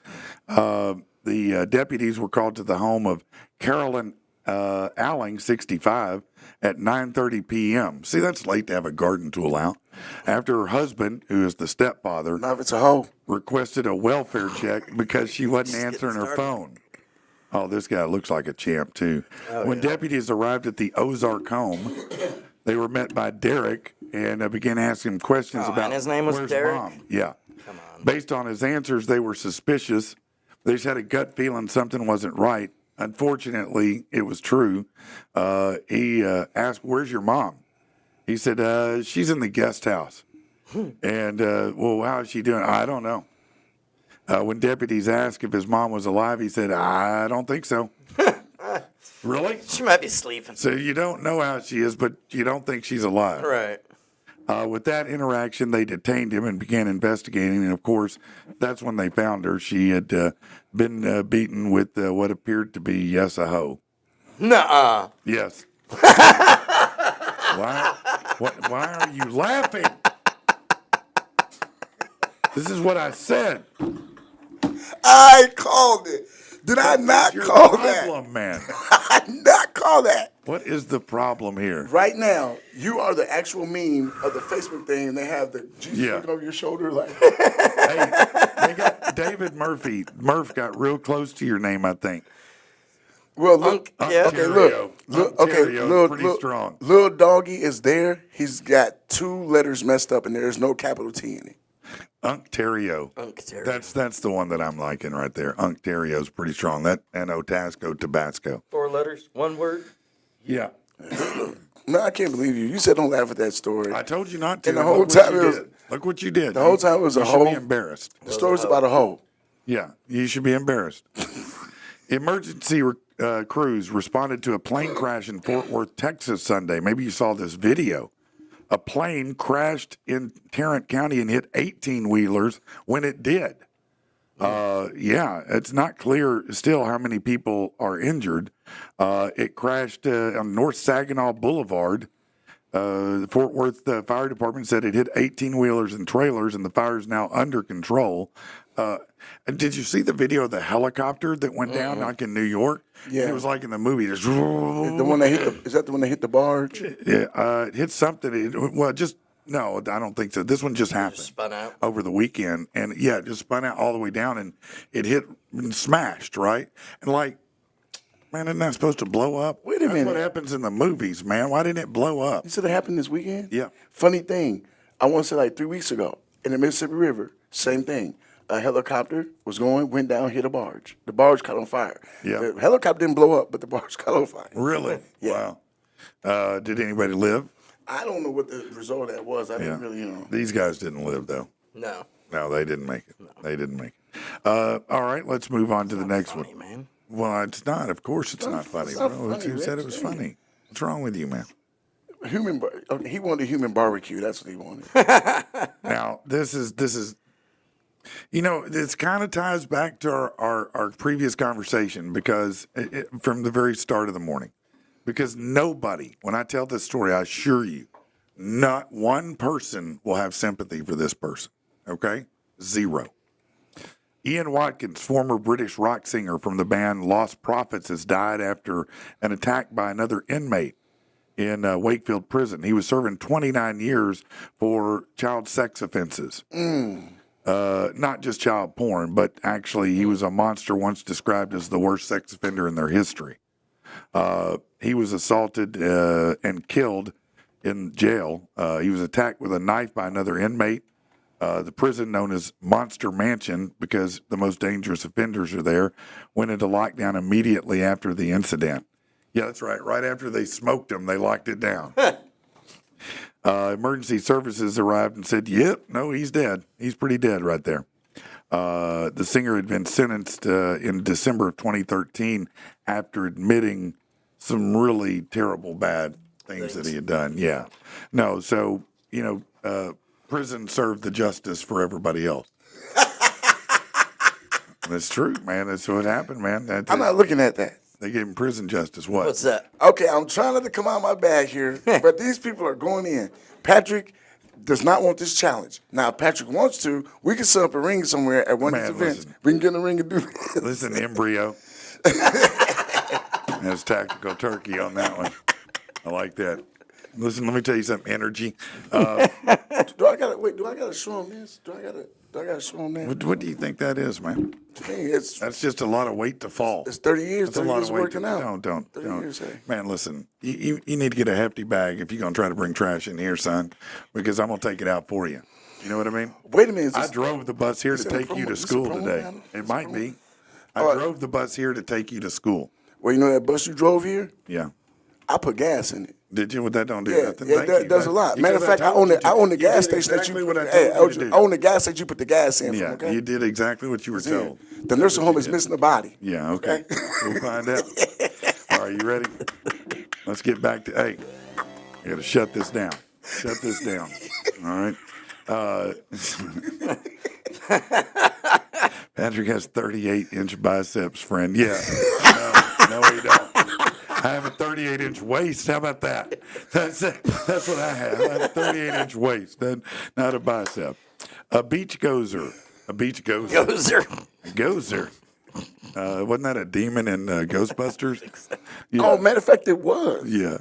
The deputies were called to the home of Carolyn Alling, 65, at 9:30 p.m. See, that's late to have a garden tool out. After her husband, who is the stepfather, Now if it's a hoe. requested a welfare check because she wasn't answering her phone. Oh, this guy looks like a champ, too. When deputies arrived at the Ozark home, they were met by Derek and began asking him questions about and his name was where's Derek? Mom? Yeah. Come on. Based on his answers, they were suspicious. They just had a gut feeling something wasn't right. Unfortunately, it was true. He asked, where's your mom? He said, she's in the guest house. And, well, how is she doing? I don't know. When deputies asked if his mom was alive, he said, I don't think so. Really? She might be sleeping. So you don't know how she is, but you don't think she's alive. Right. With that interaction, they detained him and began investigating. And, of course, that's when they found her. She had been beaten with what appeared to be, yes, a hoe. Nuh-uh. Yes. Why are you laughing? This is what I said. I called it. Did I not Your call that? problem, man. I did not call that. What is the problem here? Right now, you are the actual meme of the Facebook thing, and they have the Jesus Yeah. looking over your shoulder like. Hey, they got David Murphy. Murph got real close to your name, I think. Well, look. Yeah. Okay, look. Okay, Ontario's pretty strong. Little doggy is there. He's got 2 letters messed up, and there's no capital T in it. Ontario. That's the one that I'm liking right there. Ontario's pretty strong. That and Otasco Tabasco. 4 letters, 1 word. Yeah. No, I can't believe you. You said don't laugh at that story. I told you not to. And the Look whole what time you it was- did. Look what you did. The whole time it was you a should hoe. be embarrassed. The story's about a hoe. Yeah, you should be embarrassed. Emergency crews responded to a plane crash in Fort Worth, Texas Sunday. Maybe you saw this video. A plane crashed in Tarrant County and hit 18-wheelers when it did. Yeah, it's not clear still how many people are injured. It crashed on North Saginaw Boulevard. The Fort Worth Fire Department said it hit 18-wheelers and trailers, and the fire is now under control. Did you see the video of the helicopter that went down like in New York? Yeah. It was like in the movie. Just, The one that hit is that the one that hit the barge? yeah, it hit something. No, I don't think so. This one just happened. Spun out. Over the weekend. And yeah, it just spun out all the way down and it hit and smashed, right? And like, man, isn't that supposed to blow up? Wait a That's minute. what happens in the movies, man. Why didn't it blow up? You said it happened this weekend? Yeah. Funny thing, I want to say like 3 weeks ago in the Mississippi River, same thing. a helicopter was went down, hit a barge. The barge caught on fire. Yeah. The helicopter didn't blow up, but the barge caught on fire. Really? Yeah. Wow. Did anybody live? I don't know what the result of that was. I didn't really, These guys didn't live, though. No. No, they didn't make it. They didn't make it. All right, let's move on to the next Funny, one. man. Well, it's not. Of course, it's not funny. It's not bro. funny, You said it Rich. was funny. What's wrong with you, man? He wanted a human barbecue. That's what he wanted. Now, this is, this kind of ties back to our previous conversation because from the very start of the morning, because nobody, when I tell this story, I assure you, not one person will have sympathy for this person. Okay? Zero. Ian Watkins, former British rock singer from the band Lost Prophets, has died after an attack by another inmate in Wakefield Prison. He was serving 29 years for child sex offenses. Not just child porn, but actually he was a monster once described as the worst sex offender in their history. He was assaulted and killed in jail. He was attacked with a knife by another inmate. The prison, known as Monster Mansion, because the most dangerous offenders are there, went into lockdown immediately after the incident. Yeah, that's right. Right after they smoked him, they locked it down. Emergency services arrived and said, yep, no, he's dead. He's pretty dead right there. The singer had been sentenced in December of 2013 after admitting some really terrible bad things that he had done. Yeah. No, so, prison served the justice for everybody else. That's true, man. That's what happened, man. I'm not looking at that. They gave him prison justice. What? What's that? Okay, I'm trying not to come out of my bag here, but these people are going in. Patrick does not want this challenge. Now, if Patrick wants to, we can set up a ring somewhere at one of these Man, events. listen. We can get in a ring and do this. Listen, Embryo. That's tactical turkey on that one. I like that. Listen, let me tell you something. Energy. Do I gotta show him this? Do I gotta show him that? What do you think that is, man? To me, it's That's just a lot of weight to fall. 30 years. That's a 30 lot years of weight working to out. Don't. 30 years, hey. Man, listen, you need to get a hefty bag if you're going to try to bring trash in here, son, because I'm going to take it out for you. You know what I mean? Wait a minute. I drove the bus here to is it a take you promo? to Is it a school promo today. channel? It Is it might promo? be. All I right. drove the bus here to take you to school. Well, you know that bus you drove here? Yeah. I put gas in it. Did you? Well, that don't do Yeah, nothing. yeah, Thank that you, does man. a lot. Because Matter of fact, I told own you the I own the you gas did station that exactly you what put. I Hey, told you to do. I own the gas that you put the gas in. Yeah, from, okay? you did exactly what you were Yeah. told. The nursing home is missing a body. Yeah, okay. We'll find out. All right, you ready? Let's get back to, hey, I got to shut this down. Shut this down. All right. Patrick has 38-inch biceps, friend. Yeah. No, he don't. I have a 38-inch waist. How about that? That's what I have. I have a 38-inch waist, not a bicep. A beach gozer. A beach gozer. Gozer. Wasn't that a demon in Ghostbusters? Yeah. Oh, matter of fact, it was. Yeah.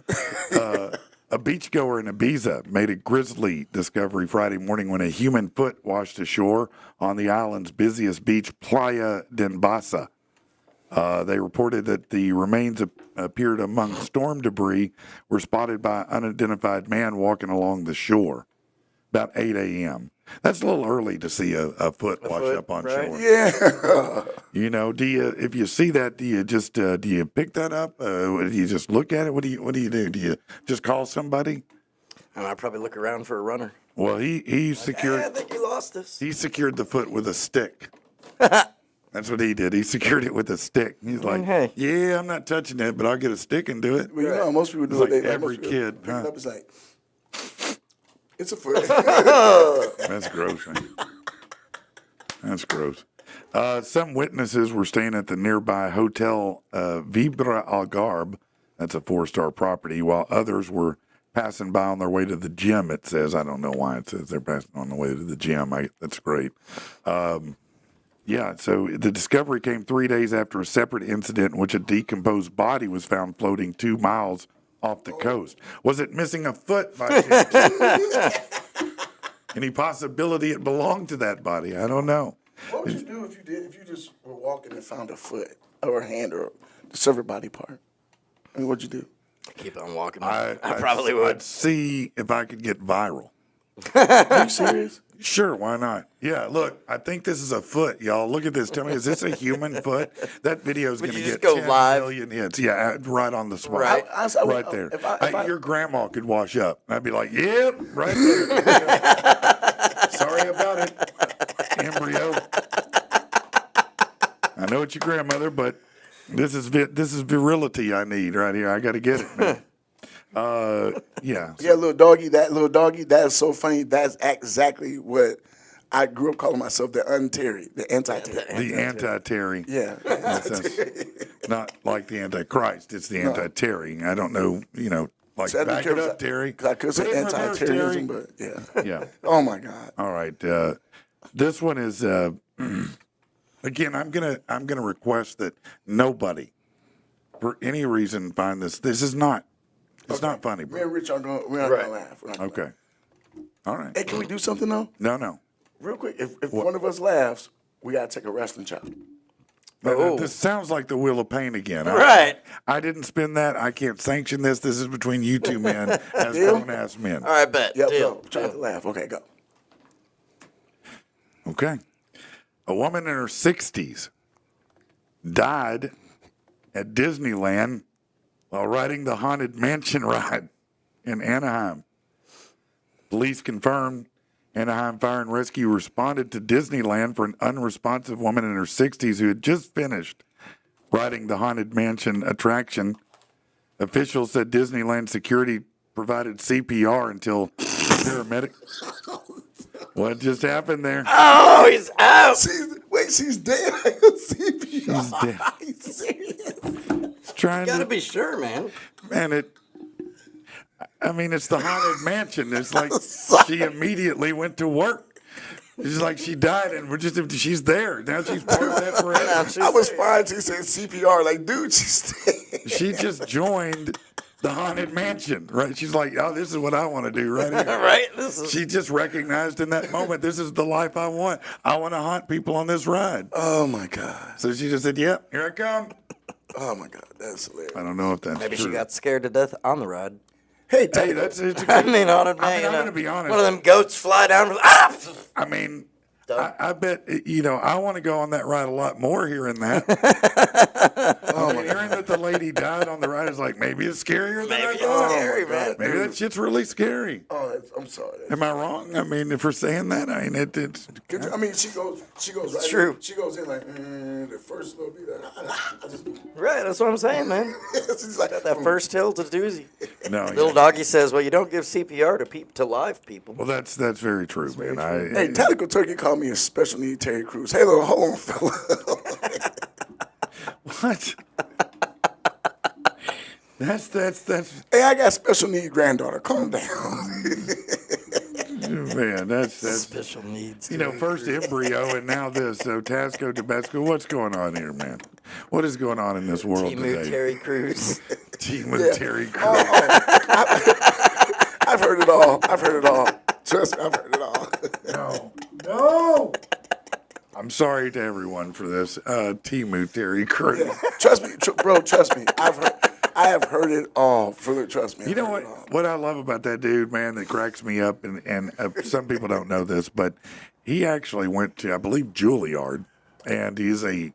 A beachgoer in Ibiza made a grisly discovery Friday morning when a human foot washed ashore on the island's busiest beach, Playa d'Embasa. They reported that the remains appeared among storm debris, were spotted by an unidentified man walking along the shore about 8 a.m. That's a little early to see a foot wash up on right? shore. Yeah. If you see that, do you just do you pick that up? Do you just look at it? What do you do? Do you just call somebody? And I'd probably look around for a runner. Well, he I secured think you lost this. he secured the foot with a stick. That's what he did. He secured it with a stick. He's like, Hey. yeah, I'm not touching it, but I'll get a stick and do it. Well, you know how most people do It's it. like They- every most people kid, pick huh? it up, it's like, it's a foot. That's gross, man. That's gross. Some witnesses were staying at the nearby hotel Vibra Algarve. That's a 4-star property, while others were passing by on their way to the gym, it says. I don't know why it says they're passing on the way to the gym. That's great. Yeah, so the discovery came 3 days after a separate incident in which a decomposed body was found floating 2 miles off the coast. Was it missing a foot by chance? Any possibility it belonged to that body? I don't know. What would you do if you just were walking and found a foot or a hand or the severed body part? I mean, what'd you do? Keep on walking. I probably would. I'd see if I could get viral. Are you serious? Sure, why not? Yeah, look, I think this is a foot, y'all. Look at this. Tell me, is this a human foot? That video is Would going to you get just go 10 live? million hits. Yeah, right on the spot. Right. Right there. If I- Your grandma could wash up. I'd be like, yep, right there. Sorry about it, embryo. I know it's your grandmother, but this is virility I need right here. I got to get it, man. Yeah. Yeah, little doggy, that is so funny. That's exactly what I grew up calling myself, the Terry, the anti-Terry. The anti-Terry. Yeah. That's not like the Antichrist. It's the anti-Terry. I don't know, like So back it up, Terry. I could say Put it in reverse, anti-Terryism, Terry. but yeah. Yeah. Oh my God. All right. This one is again. I'm gonna request that nobody, for any reason, find this. This is not. It's not funny, Me bro. and Rich we're not gonna laugh. We're not gonna Okay. laugh. All right. Hey, can we do something though? No. Real quick, if one of us laughs, we gotta take a wrestling shot. This sounds like the Wheel of Pain again. Right. I didn't spin that. I can't sanction this. This is between you two men as Deal? grown-ass men. All right, bet. Yep, Deal. bro. Try not to laugh. Okay, go. Okay. A woman in her 60s died at Disneyland while riding the Haunted Mansion ride in Anaheim. Police confirmed Anaheim Fire and Rescue responded to Disneyland for an unresponsive woman in her 60s who had just finished riding the Haunted Mansion attraction. Officials said Disneyland security provided CPR until paramedics. What just happened there? Oh, he's out. She's dead. I can see She's dead. He's serious. Trying Gotta to, be sure, man. man, it's the Haunted Mansion. It's like she immediately went to work. It's like she died and she's there. Now she's part of that forever. I was fine till he said CPR. Like, dude, she's dead. She just joined the Haunted Mansion, right? She's like, oh, this is what I want to do right here. Right? This is She just recognized in that moment, this is the life I want. I want to haunt people on this ride. Oh my God. So she just said, yep, here I come. Oh my God. That's hilarious. I don't know if that's maybe true. she got scared to death on the ride. Hey, Hey, Taylor. that's it's I mean, on a I'm going to be honest. One of them goats fly down. Ah! I mean, Done. I bet, I want to go on that ride a lot more hearing that. Hearing that the lady died on the ride is like, maybe it's scarier than I Maybe it's thought. scary, man. Maybe that shit's really scary. I'm sorry. Am I wrong? I mean, if we're saying that, I mean, it's. I mean, she goes right true. in. She goes in like, the first little bit. I just, Right, that's what I'm saying, man. she's like, That first hill to doozy. No, Little yeah. doggy says, well, you don't give CPR to live people. Well, that's very true, man. Hey, Tactical Turkey called me a special need Terry Crews. Hey, hold on, fella. What? That's Hey, I got special need granddaughter. Calm down. man. That's Special needs. first embryo and now this. So Tasco, Tabasco. What's going on here, man? What is going on in this world Emu today? Terry Crews. Team with Terry Crews. I've heard it all. Trust me, I've heard it all. No. I'm sorry to everyone for this. Timu Terry Crews. Trust me, bro. Trust me. I have heard it all. Trust me. You know what? What I love about that dude, man, that cracks me up, and some people don't know this, but he actually went to, I believe, Juilliard, and he's a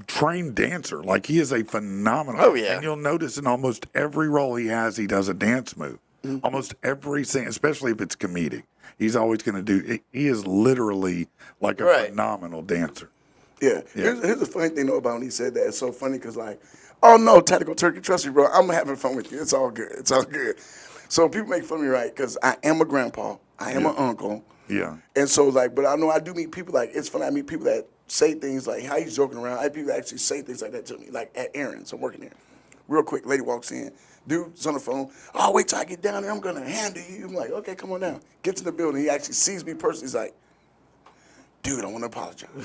trained dancer. Like, he is a phenomenal. Oh, yeah. And you'll notice in almost every role he has, he does a dance move. Mm-hmm. Almost every scene, especially if it's comedic. He's always going to do. He is literally like a Right. phenomenal dancer. Yeah. Here's the funny thing though about when he said that. It's so funny because like, oh no, Tactical Turkey, trust me, bro. I'm having fun with you. It's all good. It's all good. So people make fun of me, right? Because I am a grandpa. I am an uncle. Yeah. And so like, but I know I do meet people like it's funny. I meet people that say things like how he's joking around. I have people that actually say things like that to me, like at Aaron's. I'm working there. Real quick, lady walks in. Dude's on the phone. Oh, wait till I get down there. I'm gonna handle you. I'm like, okay, come on down. Get to the building. He actually sees me personally. He's like, dude, I want to apologize. I'm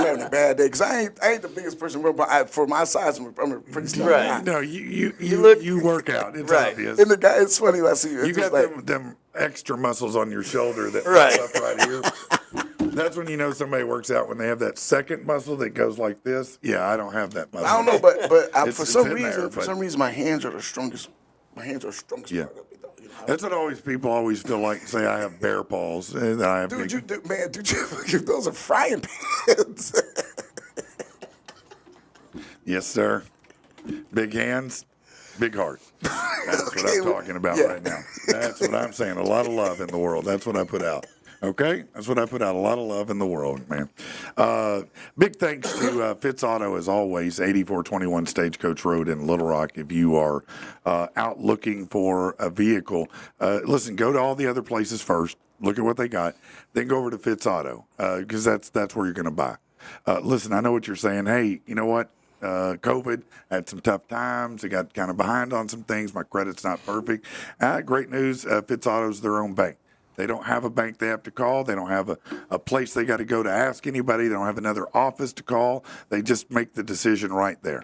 having a bad day because I ain't the biggest person, but for my size, I'm a pretty strong Right. guy. No, you look- work out. It's Right. obvious. And the guy, it's funny. I see you. You got them extra muscles on your shoulder that Right. pop up right here. That's when you know somebody works out, when they have that second muscle that goes like this. Yeah, I don't have that muscle. I don't know, but It's for some in there, reason, but- my hands are the strongest. My hands are the strongest Yeah. part of it, though. You know? That's what people always feel like say I have bear paws. And I have Dude, big, those are frying pans. yes, sir. Big hands, big heart. That's what Okay, I'm talking about yeah. right now. That's what I'm saying. A lot of love in the world. That's what I put out. Okay? That's what I put out. A lot of love in the world, man. Big thanks to Fitz Auto, as always, 8421 Stagecoach Road in Little Rock. If you are out looking for a vehicle, listen, go to all the other places first. Look at what they got. Then go over to Fitz Auto because that's where you're going to buy. Listen, I know what you're saying. Hey, you know what? COVID, had some tough times. I got kind of behind on some things. My credit's not perfect. Great news. Fitz Auto's their own bank. They don't have a bank they have to call. They don't have a place they got to go to ask anybody. They don't have another office to call. They just make the decision right there.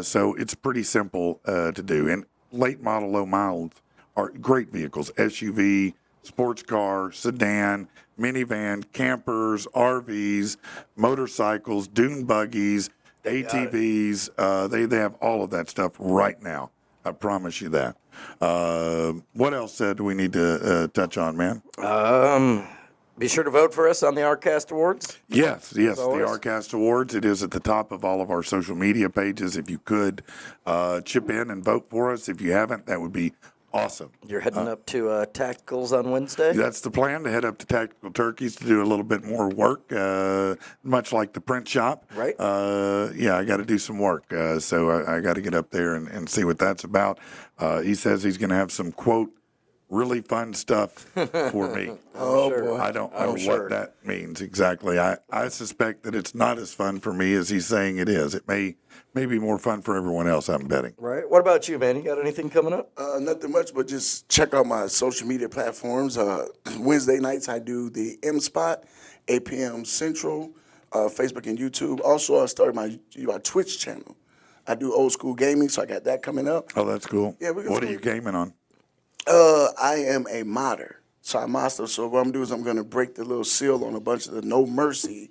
So it's pretty simple to do. And late model, low miles are great vehicles. SUV, sports car, sedan, minivan, campers, RVs, motorcycles, dune buggies, ATVs. They have all of that stuff right now. I promise you that. What else do we need to touch on, man? Be sure to vote for us on the RCast Awards. Yes, the always. RCast Awards. It is at the top of all of our social media pages. If you could chip in and vote for us. If you haven't, that would be awesome. You're heading up to Tacticals on Wednesday? That's the plan, to head up to Tactical Turkeys to do a little bit more work, much like the print shop. Right. Yeah, I got to do some work. So I got to get up there and see what that's about. He says he's going to have some, quote, really fun stuff for me. Boy. I don't know what that means exactly. I suspect that it's not as fun for me as he's saying it is. It may be more fun for everyone else, I'm betting. Right. What about you, man? You got anything coming up? Nothing much, but just check out my social media platforms. Wednesday nights I do the M Spot, 8 p.m. Central, Facebook and YouTube. Also, I started my Twitch channel. I do old school gaming, so I got that coming up. Oh, that's cool. Yeah, what are you gaming on? I am a modder, so I mod stuff. So what I'm doing is I'm going to break the little seal on a bunch of the No Mercy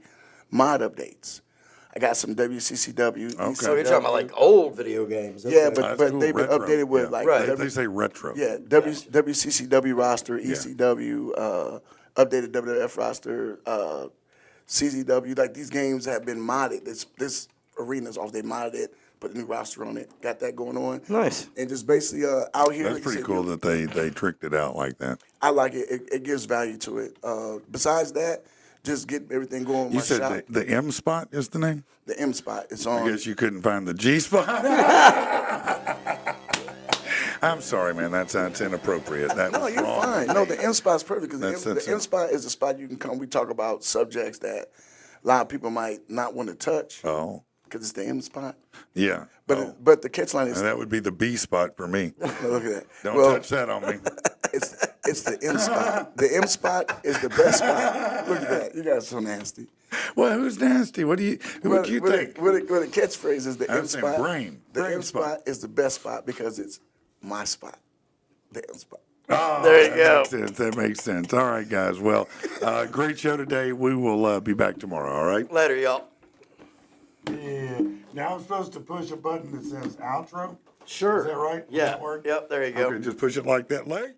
mod updates. I got some WCCW. Okay. So you're talking about like old video games. Okay. Yeah, That's but cool. they've been Retro. updated with Yeah. like Right. They say retro. Yeah, WCCW roster, ECW, updated WWF roster, CZW. Like these games have been modded. This arena's off. They modded it, put the new roster on it, got that going on. Nice. And just basically out here. That's like I pretty said, cool that they tricked it out like that. I like it. It gives value to it. Besides that, just get everything going. You My said shop, the M spot is the name? the M Spot. It's I on. guess you couldn't find the G spot. I'm sorry, man. That's inappropriate. That No, was you're wrong. fine. No, the M Spot's perfect because That's the M Spot is a spot you can come. We talk about subjects that a lot of people might not want to touch Oh, because it's the M Spot. yeah. But Oh. but the catch line is And that would be the B spot for me. look at that. Don't Well, touch that on me. It's the M Spot. The M Spot is the best spot. Look at that. You guys are so nasty. Well, who's nasty? What do you think? What the catchphrase is the I'm M saying Spot. brain. The Brain M spot. Spot is the best spot because it's my spot. The M Spot. Oh, There you that go. Makes sense. That makes sense. All right, guys. Well, great show today. We will be back tomorrow. All right. Later, y'all. Yeah. Now I'm supposed to push a button that says outro. Sure. Is that right? Does Yeah. that work? Yep, there you go. Okay, just push it like that. Leg.